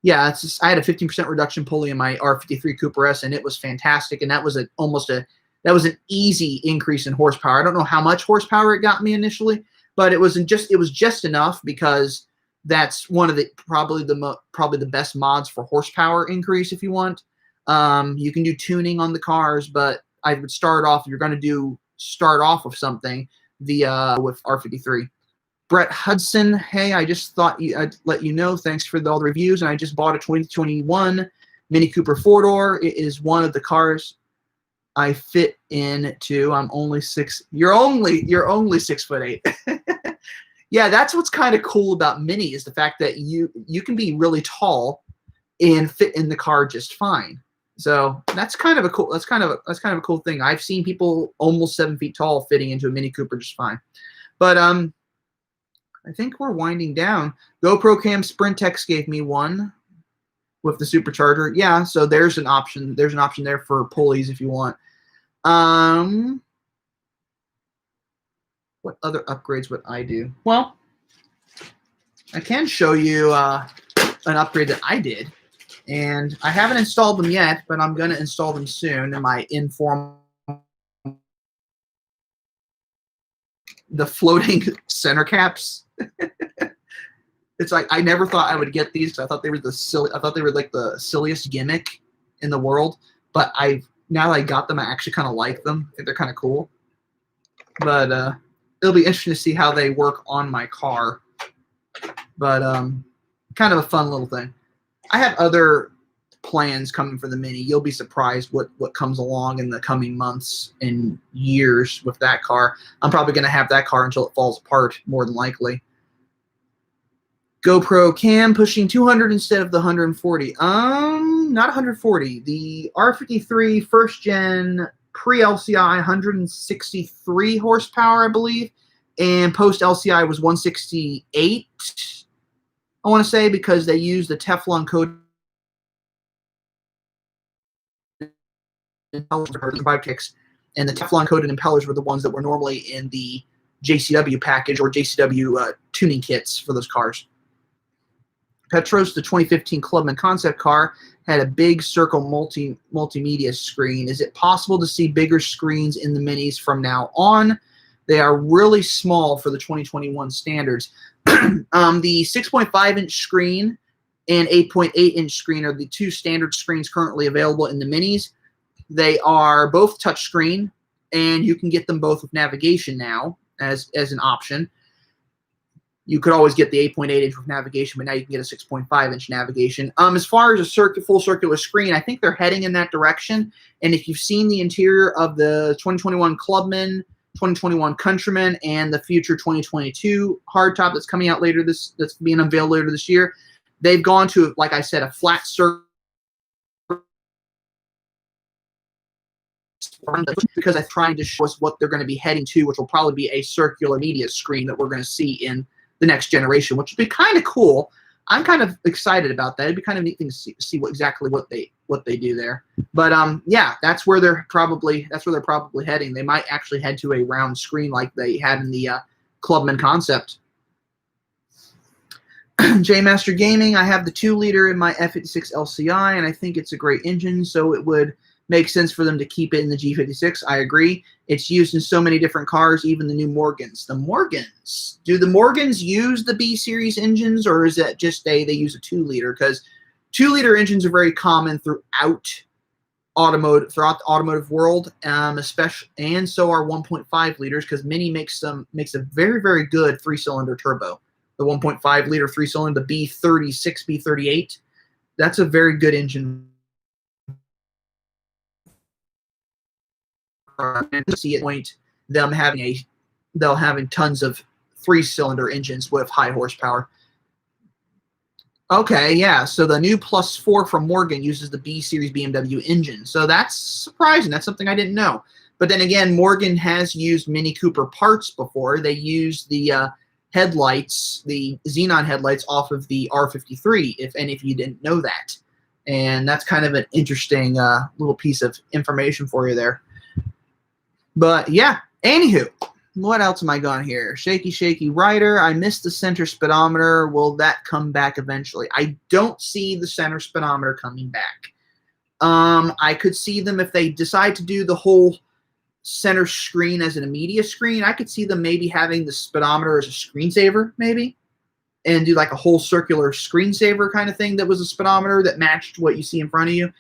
Yeah, I had a 15% reduction pulley in my R53 Cooper S, and it was fantastic. And that was that was an easy increase in horsepower. I don't know how much horsepower it got me initially, but it was just enough because that's one of the probably the best mods for horsepower increase if you want. You can do tuning on the cars, but I would start off if you're going to start off with something with R53. Brett Hudson, hey, I just thought I'd let you know. Thanks for all the reviews, and I just bought a 2021 Mini Cooper 4-door. It is one of the cars I fit into. I'm only six. You're only 6'8". Yeah, that's what's kind of cool about Mini is the fact that you can be really tall and fit in the car just fine. So that's kind of a cool thing. I've seen people almost 7 feet tall fitting into a Mini Cooper just fine. But I think we're winding down. GoPro Cam Sprintex gave me one with the supercharger. Yeah, so there's an option. There's an option there for pulleys if you want. What other upgrades would I do? Well, I can show you an upgrade that I did. And I haven't installed them yet, but I'm going to install them soon in my informal. The floating center caps. It's like I never thought I would get these because I thought they were like the silliest gimmick in the world. But now that I got them, I actually kind of like them. I think they're kind of cool. But it'll be interesting to see how they work on my car. But kind of a fun little thing. I have other plans coming for the Mini. You'll be surprised what comes along in the coming months and years with that car. I'm probably going to have that car until it falls apart, more than likely. GoPro Cam pushing 200 instead of the 140. Not 140. The R53 first gen pre-LCI 163 horsepower, I believe, and post LCI was 168. I want to say because they used the Teflon coated impellers kicks, and the Teflon coated impellers were the ones that were normally in the JCW package or JCW tuning kits for those cars. Petros, the 2015 Clubman concept car, had a big circle multimedia screen. Is it possible to see bigger screens in the Minis from now on? They are really small for the 2021 standards. The 6.5-inch screen and 8.8-inch screen are the two standard screens currently available in the Minis. They are both touchscreen, and you can get them both with navigation now as an option. You could always get the 8.8-inch with navigation, but now you can get a 6.5-inch navigation. As far as a full circular screen, I think they're heading in that direction. And if you've seen the interior of the 2021 Clubman, 2021 Countryman, and the future 2022 hardtop that's coming out that's being unveiled later this year, they've gone to, like I said, a flat circle. Because I'm trying to show us what they're going to be heading to, which will probably be a circular media screen that we're going to see in the next generation, which would be kind of cool. I'm kind of excited about that. It'd be kind of neat thing to see exactly what they do there. But yeah, that's where they're probably heading. They might actually head to a round screen like they had in the Clubman concept. J Master Gaming, I have the 2-liter in my F56 LCI, and I think it's a great engine, so it would make sense for them to keep it in the G56. I agree. It's used in so many different cars, even the new Morgans. The Morgans, do the Morgans use the B series engines, or is it just they use a 2-liter? Because 2-liter engines are very common throughout the automotive world, especially, and so are 1.5 liters, because Mini makes a very, very good 3-cylinder turbo. The 1.5 liter 3-cylinder, the B36, B38, that's a very good engine. See it point them having tons of 3-cylinder engines with high horsepower. Okay, yeah. So the new +4 from Morgan uses the B series BMW engine. So that's surprising. That's something I didn't know. But then again, Morgan has used Mini Cooper parts before. They used the headlights, the xenon headlights off of the R53, if you didn't know that. And that's kind of an interesting little piece of information for you there. But yeah, anywho, what else am I got here? Shaky Rider, I missed the center speedometer. Will that come back eventually? I don't see the center speedometer coming back. I could see them if they decide to do the whole center screen as an media screen. I could see them maybe having the speedometer as a screensaver, maybe, and do like a whole circular screensaver kind of thing that was a speedometer that matched what you see in front of you.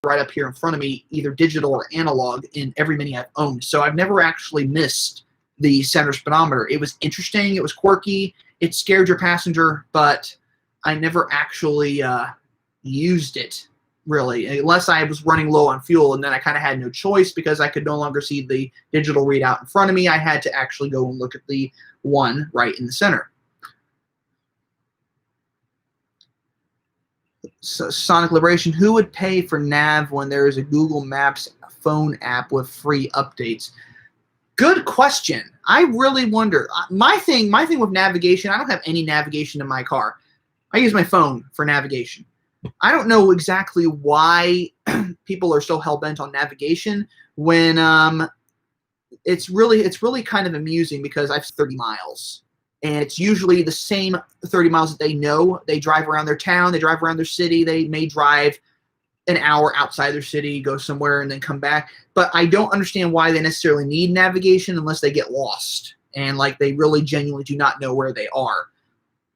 Right up here in front of me, either digital or analog, in every Mini I've owned. So I've never actually missed the center speedometer. It was interesting. It was quirky. It scared your passenger, but I never actually used it, really, unless I was running low on fuel, and then I kind of had no choice because I could no longer see the digital readout in front of me. I had to actually go and look at the one right in the center. So Sonic Liberation, who would pay for nav when there is a Google Maps phone app with free updates? Good question. I really wonder. My thing with navigation, I don't have any navigation in my car. I use my phone for navigation. I don't know exactly why people are so hell-bent on navigation when it's really kind of amusing, because I've 30 miles. And it's usually the same 30 miles that they know. They drive around their town, they drive around their city, they may drive an hour outside their city, go somewhere, and then come back. But I don't understand why they necessarily need navigation unless they get lost and like they really genuinely do not know where they are.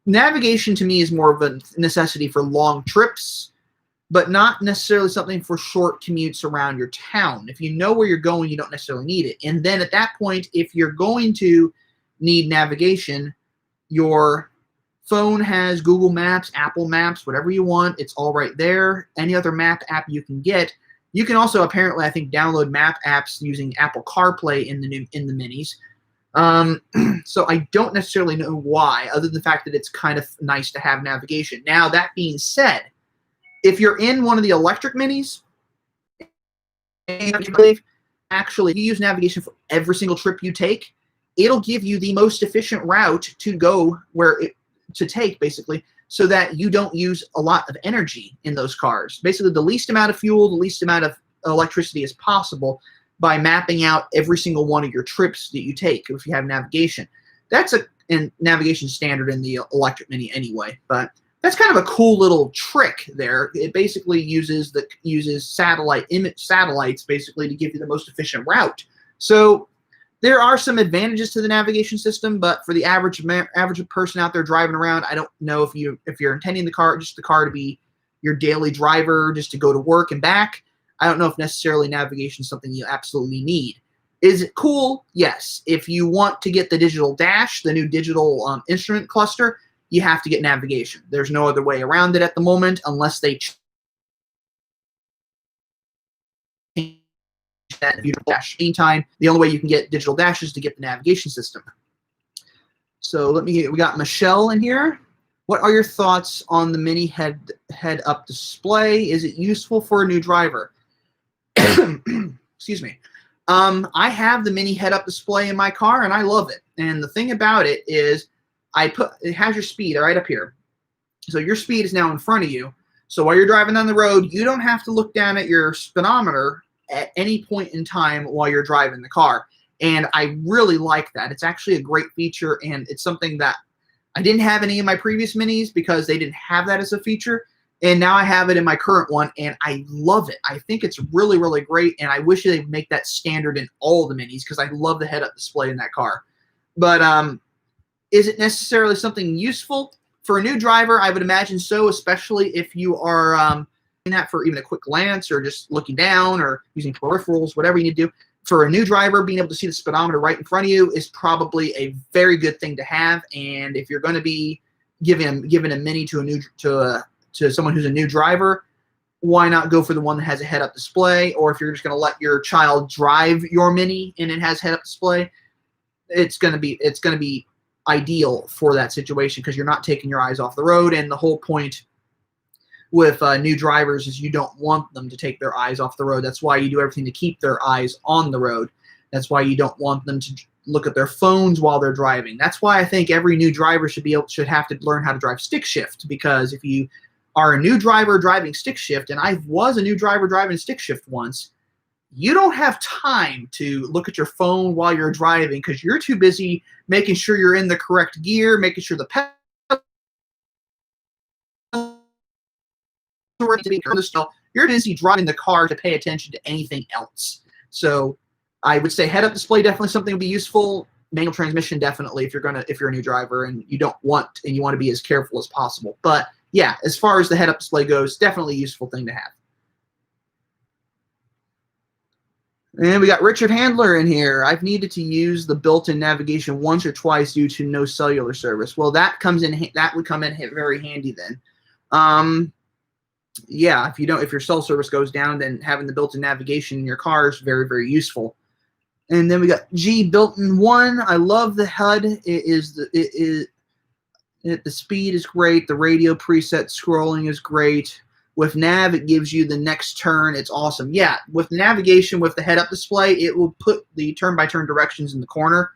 Navigation to me is more of a necessity for long trips, but not necessarily something for short commutes around your town. If you know where you're going, you don't necessarily need it. And then at that point, if you're going to need navigation, your phone has Google Maps, Apple Maps, whatever you want. It's all right there. Any other map app you can get. You can also apparently, I think, download map apps using Apple CarPlay in the Minis. So I don't necessarily know why, other than the fact that it's kind of nice to have navigation. Now, that being said, if you're in one of the electric Minis, actually, if you use navigation for every single trip you take, it'll give you the most efficient route to go to take, basically, so that you don't use a lot of energy in those cars. Basically, the least amount of fuel, the least amount of electricity as possible by mapping out every single one of your trips that you take if you have navigation. That's a navigation standard in the electric Mini anyway, but that's kind of a cool little trick there. It basically uses satellites basically to give you the most efficient route. So there are some advantages to the navigation system, but for the average person out there driving around, I don't know if you're intending the car to be your daily driver, just to go to work and back. I don't know if necessarily navigation is something you absolutely need. Is it cool? Yes. If you want to get the digital dash, the new digital instrument cluster, you have to get navigation. There's no other way around it at the moment, unless they change that digital dash. Meantime, the only way you can get digital dash is to get the navigation system. So we got Michelle in here. What are your thoughts on the Mini head-up display? Is it useful for a new driver? Excuse me. I have the mini head-up display in my car, and I love it. And the thing about it is, it has your speed right up here. So your speed is now in front of you. So while you're driving down the road, you don't have to look down at your speedometer at any point in time while you're driving the car. And I really like that. It's actually a great feature, and it's something that I didn't have any of my previous minis because they didn't have that as a feature. And now I have it in my current one, and I love it. I think it's really, really great, and I wish they'd make that standard in all the minis because I love the head-up display in that car. But is it necessarily something useful? For a new driver, I would imagine so, especially if you are doing that for even a quick glance or just looking down or using peripherals, whatever you need to do. For a new driver, being able to see the speedometer right in front of you is probably a very good thing to have. And if you're going to be giving a mini to someone who's a new driver, why not go for the one that has a head-up display? Or if you're just going to let your child drive your mini and it has head-up display, it's going to be ideal for that situation because you're not taking your eyes off the road. And the whole point with new drivers is you don't want them to take their eyes off the road. That's why you do everything to keep their eyes on the road. That's why you don't want them to look at their phones while they're driving. That's why I think every new driver should have to learn how to drive stick shift, because if you are a new driver driving stick shift, and I was a new driver driving stick shift once, you don't have time to look at your phone while you're driving because you're too busy making sure you're in the correct gear, making sure the pedal you're busy driving the car to pay attention to anything else. So I would say head-up display definitely something would be useful. Manual transmission definitely if you're a new driver and you want to be as careful as possible. But yeah, as far as the head-up display goes, definitely a useful thing to have. And we got Richard Handler in here. I've needed to use the built-in navigation once or twice due to no cellular service. Well, that would come in very handy then. Yeah, if your cell service goes down, then having the built-in navigation in your car is very, very useful. And then we got G built-in 1. I love the HUD. The speed is great. The radio preset scrolling is great. With nav, it gives you the next turn. It's awesome. Yeah, with navigation, with the head-up display, it will put the turn-by-turn directions in the corner.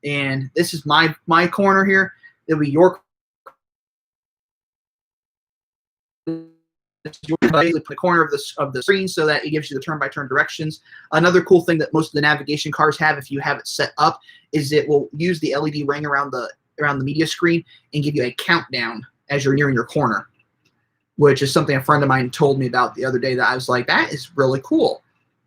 And this is my corner here. It'll be your basically the corner of the screen so that it gives you the turn-by-turn directions. Another cool thing that most of the navigation cars have, if you have it set up, is it will use the LED ring around the media screen and give you a countdown as you're nearing your corner, which is something a friend of mine told me about the other day that I was like, that is really cool.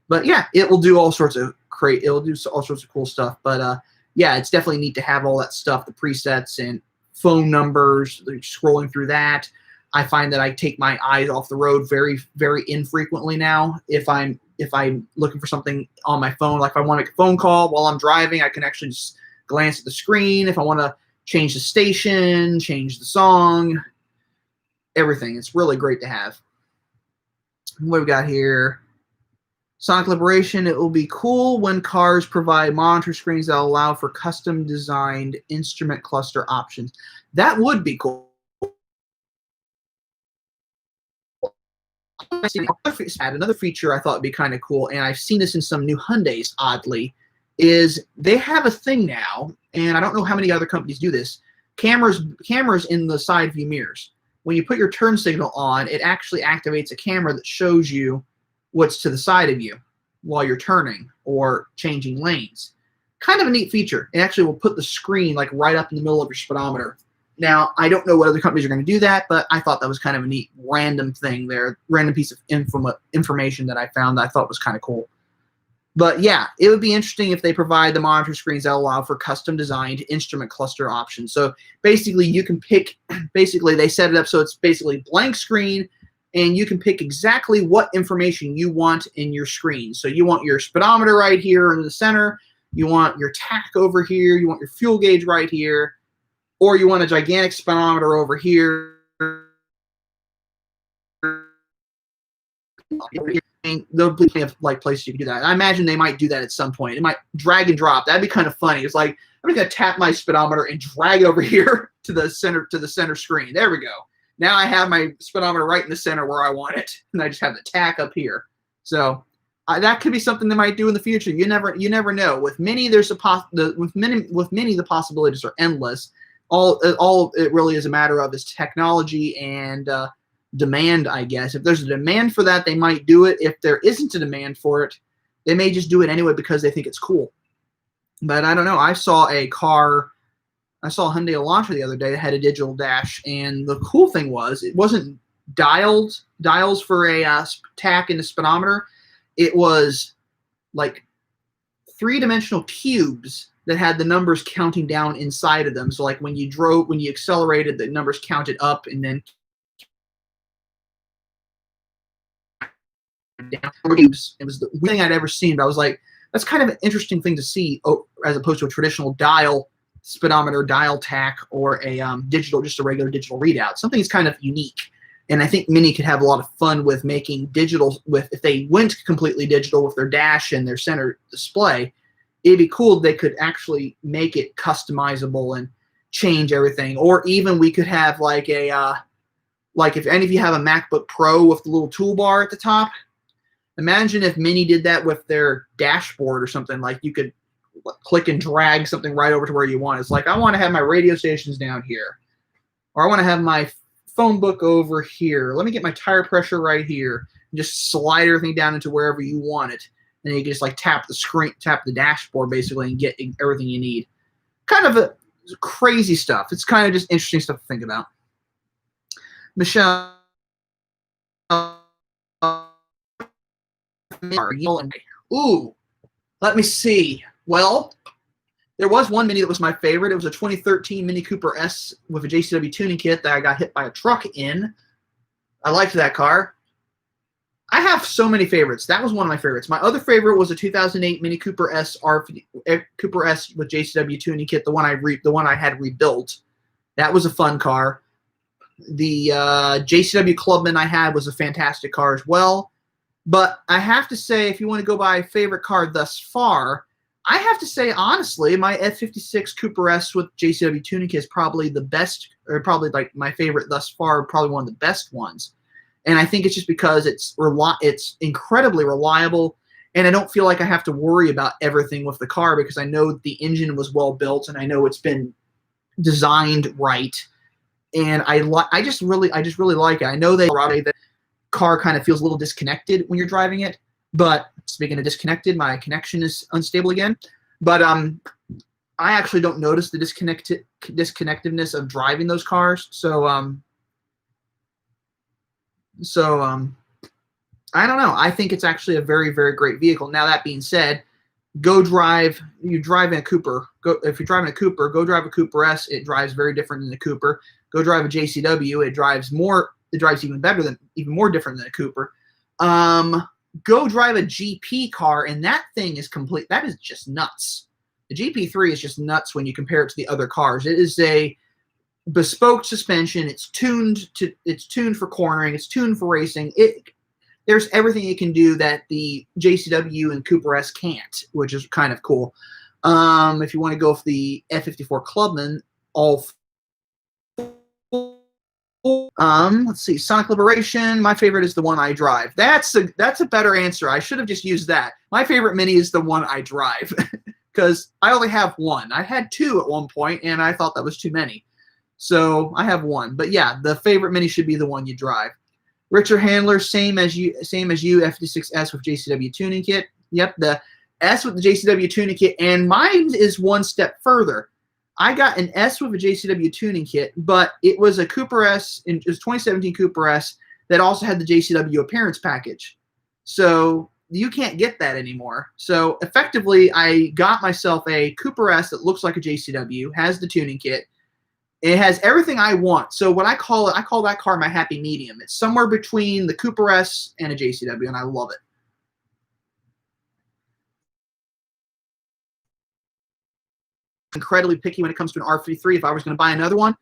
But yeah, it will do all sorts of cool stuff. But yeah, it's definitely neat to have all that stuff, the presets and phone numbers, scrolling through that. I find that I take my eyes off the road very, very infrequently now. If I'm looking for something on my phone, like if I want to make a phone call while I'm driving, I can actually just glance at the screen. If I want to change the station, change the song, everything. It's really great to have. What we got here? Sonic Liberation. It will be cool when cars provide monitor screens that allow for custom designed instrument cluster options. That would be cool. Another feature I thought would be kind of cool, and I've seen this in some new Hyundais, oddly, is they have a thing now, and I don't know how many other companies do this, cameras in the side view mirrors. When you put your turn signal on, it actually activates a camera that shows you what's to the side of you while you're turning or changing lanes. Kind of a neat feature. It actually will put the screen like right up in the middle of your speedometer. Now, I don't know what other companies are going to do that, but I thought that was kind of a neat random thing there, random piece of information that I found that I thought was kind of cool. But yeah, it would be interesting if they provide the monitor screens that allow for custom designed instrument cluster options. So basically you can pick, they set it up so it's basically blank screen, and you can pick exactly what information you want in your screen. So you want your speedometer right here in the center, you want your tach over here, you want your fuel gauge right here, or you want a gigantic speedometer over here. There'll be plenty of places you can do that. I imagine they might do that at some point. It might drag and drop. That'd be kind of funny. It's like, I'm gonna tap my speedometer and drag it over here to the center screen. There we go. Now I have my speedometer right in the center where I want it, and I just have the tach up here. So that could be something they might do in the future. You never know. With Mini, there's with Mini the possibilities are endless. All it really is a matter of is technology and demand, I guess. If there's a demand for that, they might do it. If there isn't a demand for it, they may just do it anyway because they think it's cool. But I don't know. I saw a Hyundai Elantra the other day that had a digital dash, and the cool thing was it wasn't dials for a tach and a speedometer. It was like three-dimensional cubes that had the numbers counting down inside of them. So like when you accelerated, the numbers counted up and then down. It was the thing I'd ever seen, but I was like, that's kind of an interesting thing to see, as opposed to a traditional dial speedometer, dial tach, or a just a regular digital readout. Something that's kind of unique. And I think Mini could have a lot of fun with making digital, if they went completely digital with their dash and their center display. It'd be cool if they could actually make it customizable and change everything. Or even we could have like if any of you have a MacBook Pro with the little toolbar at the top, imagine if Mini did that with their dashboard or something. Like you could click and drag something right over to where you want. It's like, I want to have my radio stations down here, or I want to have my phone book over here. Let me get my tire pressure right here, and just slide everything down into wherever you want it. And you can just like tap the dashboard basically, and get everything you need. Kind of a crazy stuff. It's kind of just interesting stuff to think about. Michelle, ooh, let me see. Well, there was one Mini that was my favorite. It was a 2013 Mini Cooper S with a JCW tuning kit that I got hit by a truck in. I liked that car. I have so many favorites. That was one of my favorites. My other favorite was a 2008 Mini Cooper S Cooper S with JCW tuning kit, the one I had rebuilt. That was a fun car. The JCW Clubman I had was a fantastic car as well. But I have to say, if you want to go by favorite car thus far, I have to say, honestly, my F56 Cooper S with JCW tuning kit is probably the best, or probably like my favorite thus far, probably one of the best ones. And I think it's just because it's incredibly reliable, and I don't feel like I have to worry about everything with the car because I know the engine was well built and I know it's been designed right. And I just really like it. I know the car kind of feels a little disconnected when you're driving it. But speaking of disconnected, my connection is unstable again. But I actually don't notice the disconnectedness of driving those cars. So I don't know. I think it's actually a very, very great vehicle. Now that being said, you're driving a Cooper. If you're driving a Cooper, go drive a Cooper S. It drives very different than a Cooper. Go drive a JCW. It drives even more different than a Cooper. Go drive a GP car, and that thing is complete. That is just nuts. The GP3 is just nuts when you compare it to the other cars. It is a bespoke suspension. It's tuned for cornering. It's tuned for racing. There's everything it can do that the JCW and Cooper S can't, which is kind of cool. If you want to go for the F54 Clubman, let's see, Sonic Liberation. My favorite is the one I drive. That's a better answer. I should have just used that. My favorite Mini is the one I drive because I only have one. I had two at one point, and I thought that was too many. So I have one. But yeah, the favorite Mini should be the one you drive. Richard Handler, same as you, F56S with JCW tuning kit. Yep, the S with the JCW tuning kit, and mine is one step further. I got an S with a JCW tuning kit, but it was a Cooper S, it was 2017 Cooper S that also had the JCW appearance package. So you can't get that anymore. So effectively, I got myself a Cooper S that looks like a JCW, has the tuning kit. It has everything I want. So what I call that car my happy medium. It's somewhere between the Cooper S and a JCW, and I love it. Incredibly picky when it comes to an R53. If I was going to buy another one,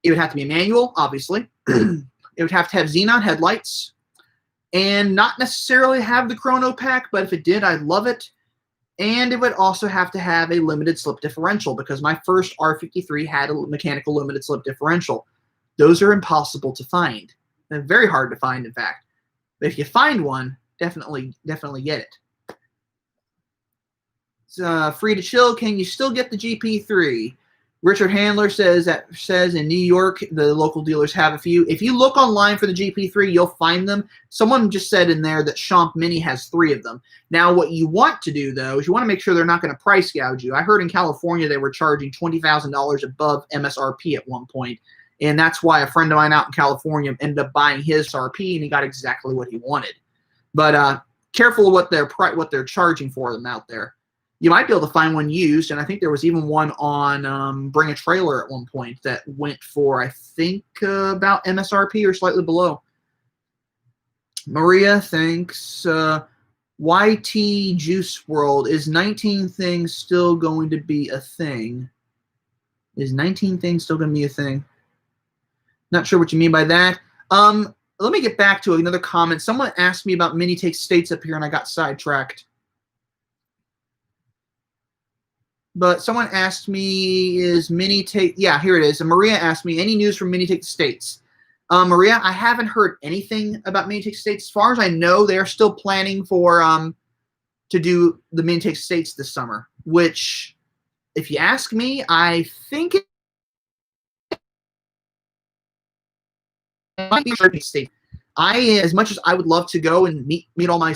it would have to be manual, obviously. It would have to have xenon headlights and not necessarily have the chrono pack, but if it did, I'd love it. And it would also have to have a limited slip differential because my first R53 had a mechanical limited slip differential. Those are impossible to find. They're very hard to find, in fact. But if you find one, definitely get it. Free to chill. Can you still get the GP3? Richard Handler says in New York the local dealers have a few. If you look online for the GP3, you'll find them. Someone just said in there that Champ Mini has 3 of them. Now, what you want to do though is you want to make sure they're not going to price gouge you. I heard in California they were charging $20,000 above MSRP at one point, and that's why a friend of mine out in California ended up buying his RP, and he got exactly what he wanted. But careful what they're charging for them out there. You might be able to find one used, and I think there was even one on Bring a Trailer at one point that went for, I think, about MSRP or slightly below. Maria thinks, YT Juice World, is 19 things still going to be a thing? Is 19 things still going to be a thing? Not sure what you mean by that. Let me get back to another comment. Someone asked me about Mini Takes States up here, and I got sidetracked. But someone asked me, is Mini Take... Yeah, here it is. And Maria asked me, any news from Mini Take States? Maria, I haven't heard anything about Mini Take States. As far as I know, they're still planning for to do the Mini Take States this summer, which, if you ask me, I think it might be State. As much as I would love to go and meet some of my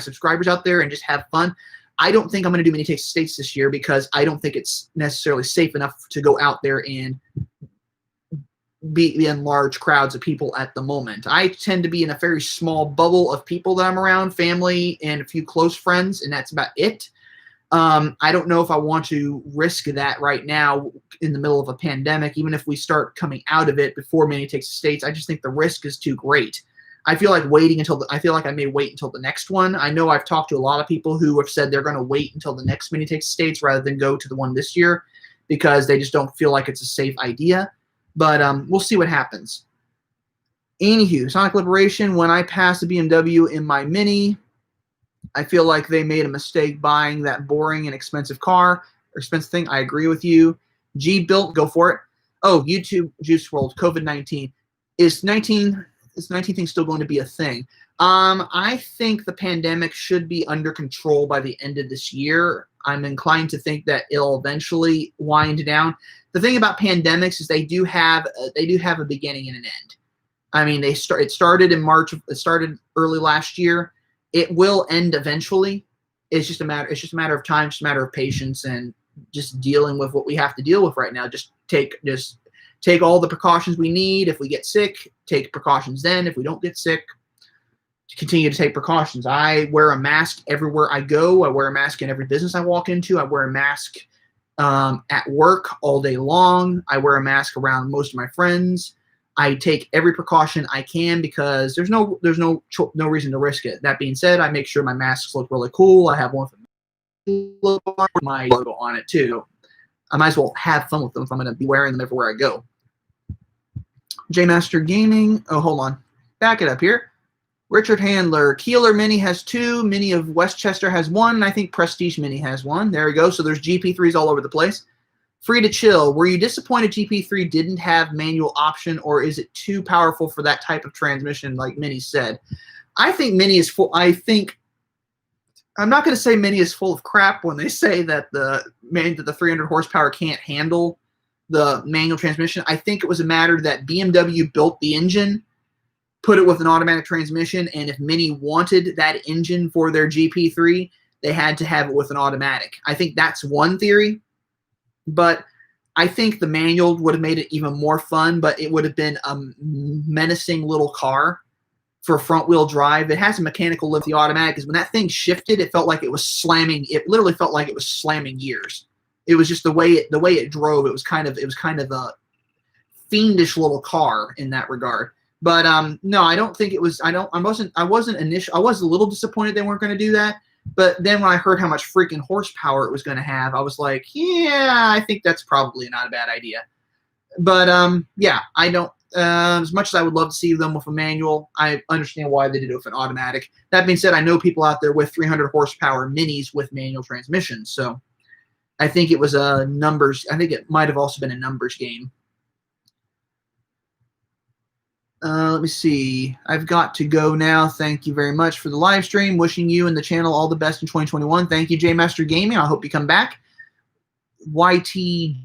subscribers out there and just have fun, I don't think I'm going to do Mini Take States this year because I don't think it's necessarily safe enough to go out there and be in large crowds of people at the moment. I tend to be in a very small bubble of people that I'm around, family and a few close friends, and that's about it. I don't know if I want to risk that right now in the middle of a pandemic, even if we start coming out of it before Mini Takes States. I just think the risk is too great. I feel like I feel like I may wait until the next one. I know I've talked to a lot of people who have said they're going to wait until the next Mini Takes States rather than go to the one this year because they just don't feel like it's a safe idea. But we'll see what happens. Anywho, Sonic Liberation, when I pass a BMW in my Mini, I feel like they made a mistake buying that boring and expensive car or expensive thing. I agree with you. G Built, go for it. Oh, YouTube Juice World, COVID-19. Is 19 thing still going to be a thing? I think the pandemic should be under control by the end of this year. I'm inclined to think that it'll eventually wind down. The thing about pandemics is they do have a beginning and an end. I mean, it started in March. It started early last year. It will end eventually. It's just a matter of time, just a matter of patience, and just dealing with what we have to deal with right now. Just take all the precautions we need. If we get sick, take precautions then. If we don't get sick, continue to take precautions. I wear a mask everywhere I go. I wear a mask in every business I walk into. I wear a mask at work all day long. I wear a mask around most of my friends. I take every precaution I can because there's no reason to risk it. That being said, I make sure my masks look really cool. I have one with my logo on it too. I might as well have fun with them if I'm going to be wearing them everywhere I go. J-Master Gaming. Oh, hold on. Back it up here. Richard Handler. Keeler Mini has 2. Mini of Westchester has 1. And I think Prestige Mini has 1. There we go. So there's GP3s all over the place. Free to Chill. Were you disappointed GP3 didn't have manual option, or is it too powerful for that type of transmission like Mini said? I think Mini is full. I'm not going to say Mini is full of crap when they say that the 300 horsepower can't handle the manual transmission. I think it was a matter that BMW built the engine, put it with an automatic transmission, and if Mini wanted that engine for their GP3, they had to have it with an automatic. I think that's one theory, but I think the manual would have made it even more fun, but it would have been a menacing little car for front-wheel drive. It has a mechanical lift. The automatic is when that thing shifted, it felt like it was slamming. It literally felt like it was slamming gears. It was just the way it drove. It was kind of a fiendish little car in that regard. But no, I don't think it was. I was a little disappointed they weren't going to do that. But then when I heard how much freaking horsepower it was going to have, I was like, yeah, I think that's probably not a bad idea. But yeah, I don't. As much as I would love to see them with a manual, I understand why they did it with an automatic. That being said, I know people out there with 300 horsepower minis with manual transmissions. So I think it was a numbers. I think it might have also been a numbers game. Let me see. I've got to go now. Thank you very much for the live stream. Wishing you and the channel all the best in 2021. Thank you, J Master Gaming. I hope you come back. YT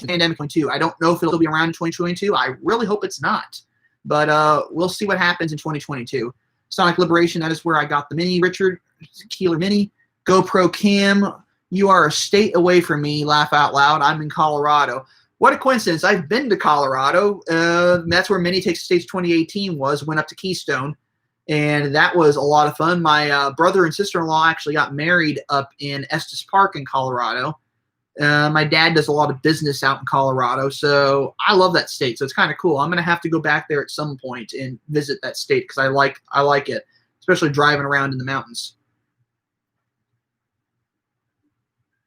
pandemic 22. I don't know if it'll be around in 2022. I really hope it's not. But we'll see what happens in 2022. Sonic Liberation, that is where I got the Mini, Richard. Keeler Mini. GoPro Cam, you are a state away from me. Laugh out loud. I'm in Colorado. What a coincidence. I've been to Colorado. That's where Mini Takes the Stage 2018 was. Went up to Keystone. And that was a lot of fun. My brother and sister-in-law actually got married up in Estes Park in Colorado. My dad does a lot of business out in Colorado, so I love that state. So it's kind of cool. I'm going to have to go back there at some point and visit that state because I like it, especially driving around in the mountains.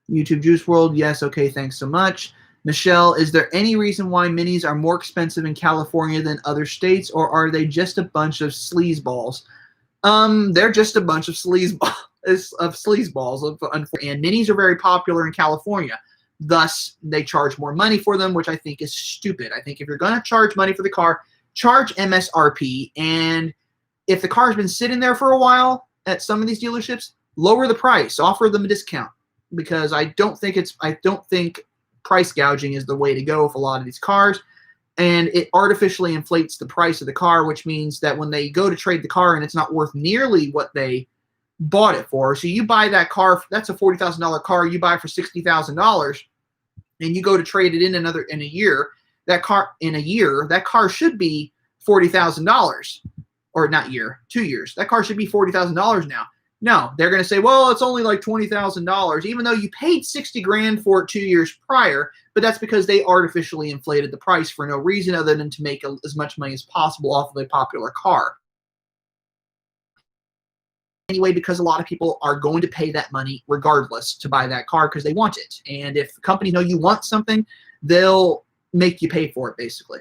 YouTube Juice World, yes, okay, thanks so much. Michelle, is there any reason why minis are more expensive in California than other states, or are they just a bunch of sleazeballs? They're just a bunch of sleazeballs. And minis are very popular in California. Thus, they charge more money for them, which I think is stupid. I think if you're going to charge money for the car, charge MSRP. And if the car's been sitting there for a while at some of these dealerships, lower the price, offer them a discount, because I don't think price gouging is the way to go with a lot of these cars. And it artificially inflates the price of the car, which means that when they go to trade the car and it's not worth nearly what they bought it for. So you buy that car, that's a $40,000 car you buy for $60,000, and you go to trade it in a year, that car should be $40,000, or not year, 2 years. That car should be $40,000 now. No, they're going to say, well, it's only like $20,000, even though you paid $60,000 for it 2 years prior. But that's because they artificially inflated the price for no reason other than to make as much money as possible off of a popular car. Anyway, because a lot of people are going to pay that money regardless to buy that car because they want it. And if companies know you want something, they'll make you pay for it, basically.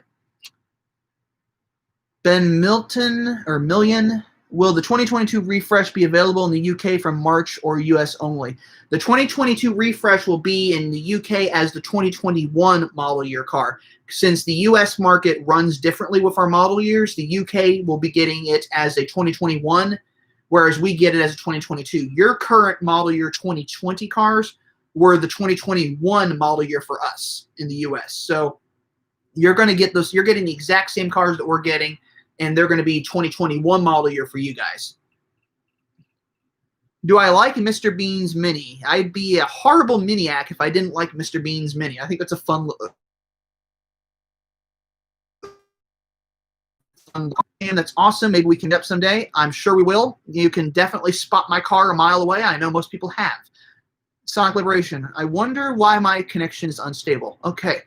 Ben Milton, or Million, will the 2022 refresh be available in the UK from March or US only? The 2022 refresh will be in the UK as the 2021 model year car. Since the US market runs differently with our model years, the UK will be getting it as a 2021, whereas we get it as a 2022. Your current model year 2020 cars were the 2021 model year for us in the US. So you're going to get those. You're getting the exact same cars that we're getting, and they're going to be 2021 model year for you guys. Do I like Mr. Bean's Mini? I'd be a horrible Miniac if I didn't like Mr. Bean's Mini. I think that's a fun and that's awesome. Maybe we can get up someday. I'm sure we will. You can definitely spot my car a mile away. I know most people have. Sonic Liberation. I wonder why my connection is unstable. Okay.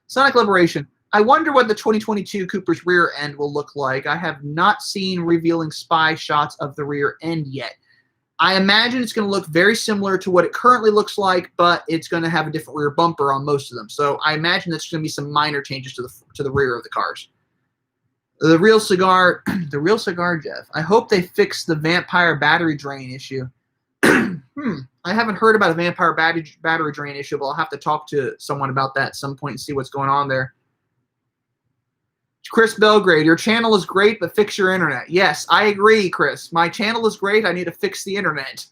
Sonic Liberation. I wonder what the 2022 Cooper's rear end will look like. I have not seen revealing spy shots of the rear end yet. I imagine it's going to look very similar to what it currently looks like, but it's going to have a different rear bumper on most of them. So I imagine there's going to be some minor changes to the rear of the cars. The real cigar, Jeff. I hope they fix the vampire battery drain issue. I haven't heard about a vampire battery drain issue, but I'll have to talk to someone about that at some point and see what's going on there. Chris Belgrade, your channel is great, but fix your internet. Yes, I agree, Chris. My channel is great. I need to fix the internet.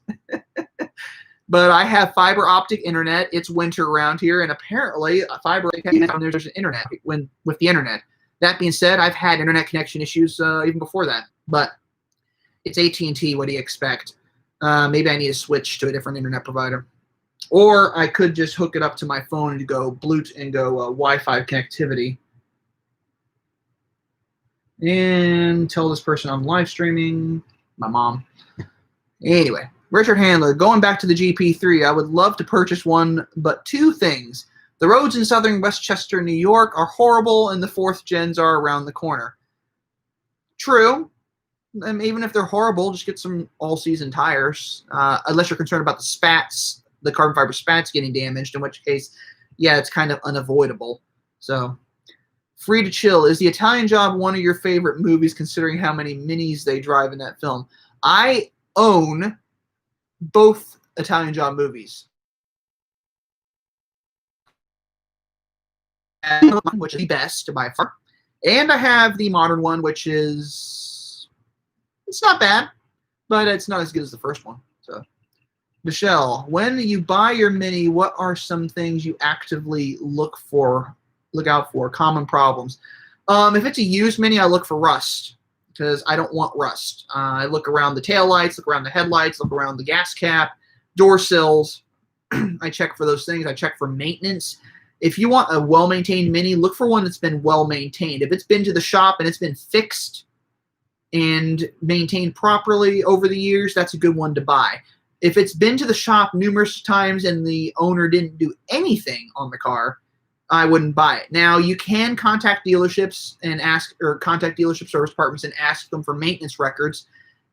But I have fiber optic internet. It's winter around here, and apparently fiber there's an internet with the internet. That being said, I've had internet connection issues even before that, but it's AT&T. What do you expect? Maybe I need to switch to a different internet provider, or I could just hook it up to my phone and go Bluetooth and go Wi-Fi connectivity. And tell this person I'm live streaming. My mom. Anyway, Richard Handler, going back to the GP3, I would love to purchase one, but two things. The roads in southern Westchester, New York are horrible, and the fourth gens are around the corner. True. And even if they're horrible, just get some all-season tires, unless you're concerned about the spats, the carbon fiber spats getting damaged, in which case, yeah, it's kind of unavoidable. So, Free to Chill. Is The Italian Job one of your favorite movies, considering how many minis they drive in that film? I own both Italian Job movies. which is the best by far. And I have the modern one, which is, it's not bad, but it's not as good as the first one. So, Michelle, when you buy your Mini, what are some things you actively look out for? Common problems. If it's a used Mini, I look for rust because I don't want rust. I look around the taillights, look around the headlights, look around the gas cap, door sills. I check for those things. I check for maintenance. If you want a well-maintained Mini, look for one that's been well-maintained. If it's been to the shop and it's been fixed and maintained properly over the years, that's a good one to buy. If it's been to the shop numerous times and the owner didn't do anything on the car, I wouldn't buy it. Now, you can contact dealerships and ask, or contact dealership service departments and ask them for maintenance records,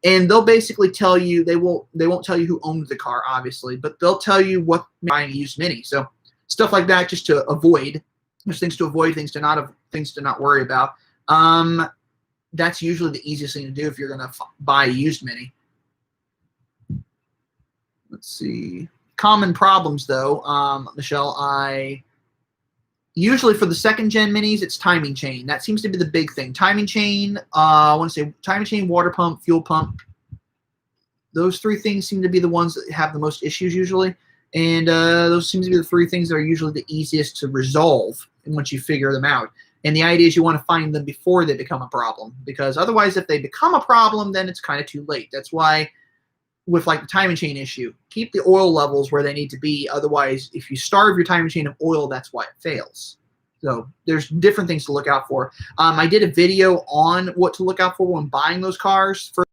and they'll basically tell you, they won't tell you who owns the car, obviously, but they'll tell you what buying a used Mini. So stuff like that, just to avoid. There's things to avoid, things to not worry about. That's usually the easiest thing to do if you're going to buy a used Mini. Let's see. Common problems, though, Michelle. Usually for the second-gen Minis, it's timing chain. That seems to be the big thing. Timing chain, I want to say timing chain, water pump, fuel pump. Those three things seem to be the ones that have the most issues usually. And those seem to be the three things that are usually the easiest to resolve once you figure them out. And the idea is you want to find them before they become a problem. Because otherwise, if they become a problem, then it's kind of too late. That's why with like the timing chain issue, keep the oil levels where they need to be. Otherwise, if you starve your timing chain of oil, that's why it fails. So there's different things to look out for. I did a video on what to look out for when buying those cars. First,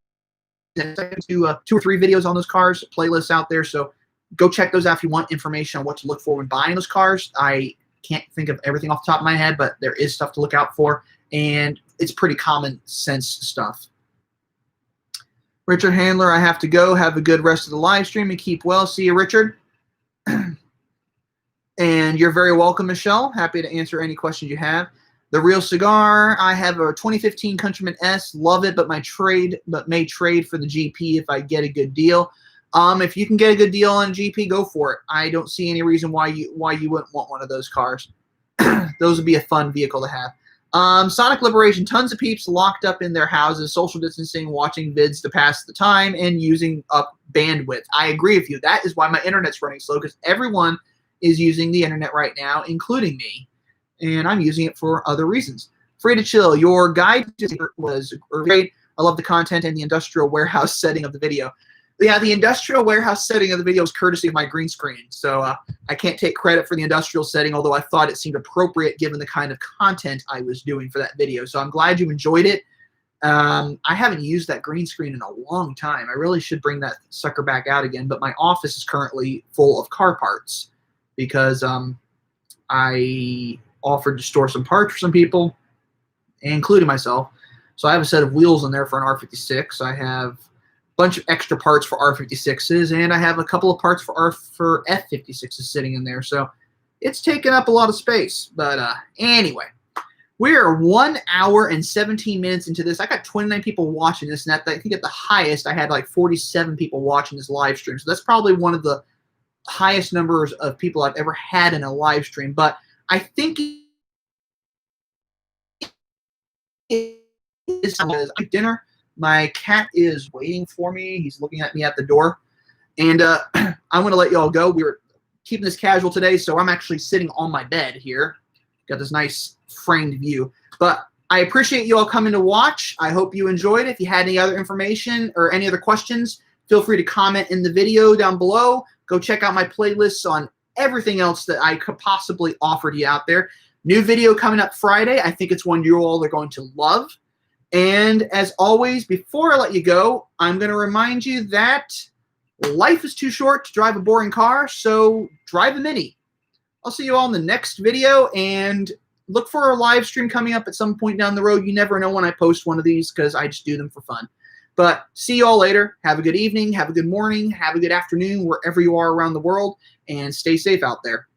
two or three videos on those cars, playlists out there. So go check those out if you want information on what to look for when buying those cars. I can't think of everything off the top of my head, but there is stuff to look out for, and it's pretty common sense stuff. Richard Handler, I have to go. Have a good rest of the live stream and keep well. See you, Richard. And you're very welcome, Michelle. Happy to answer any questions you have. The Real Cigar, I have a 2015 Countryman S. Love it, but may trade for the GP if I get a good deal. If you can get a good deal on a GP, go for it. I don't see any reason why you wouldn't want one of those cars. Those would be a fun vehicle to have. Sonic Liberation, tons of peeps locked up in their houses, social distancing, watching vids to pass the time, and using up bandwidth. I agree with you. That is why my internet's running slow, because everyone is using the internet right now, including me, and I'm using it for other reasons. Free to Chill, your guide was great. I love the content and the industrial warehouse setting of the video. Yeah, the industrial warehouse setting of the video is courtesy of my green screen, so I can't take credit for the industrial setting, although I thought it seemed appropriate given the kind of content I was doing for that video. So I'm glad you enjoyed it. I haven't used that green screen in a long time. I really should bring that sucker back out again, but my office is currently full of car parts because I offered to store some parts for some people, including myself. So I have a set of wheels in there for an R56. I have bunch of extra parts for R56s, and I have a couple of parts for F56s sitting in there. So it's taken up a lot of space. But anyway, we are 1 hour and 17 minutes into this. I got 29 people watching this, and I think at the highest I had like 47 people watching this live stream. So that's probably one of the highest numbers of people I've ever had in a live stream. But I think it is dinner. My cat is waiting for me. He's looking at me at the door. And I'm going to let you all go. We were keeping this casual today, so I'm actually sitting on my bed here. Got this nice framed view. But I appreciate you all coming to watch. I hope you enjoyed it. If you had any other information or any other questions, feel free to comment in the video down below. Go check out my playlists on everything else that I could possibly offer to you out there. New video coming up Friday. I think it's one you all are going to love. And as always, before I let you go, I'm going to remind you that life is too short to drive a boring car, so drive a Mini. I'll see you all in the next video, and look for a live stream coming up at some point down the road. You never know when I post one of these because I just do them for fun. But see you all later. Have a good evening, have a good morning, have a good afternoon, wherever you are around the world, and stay safe out there.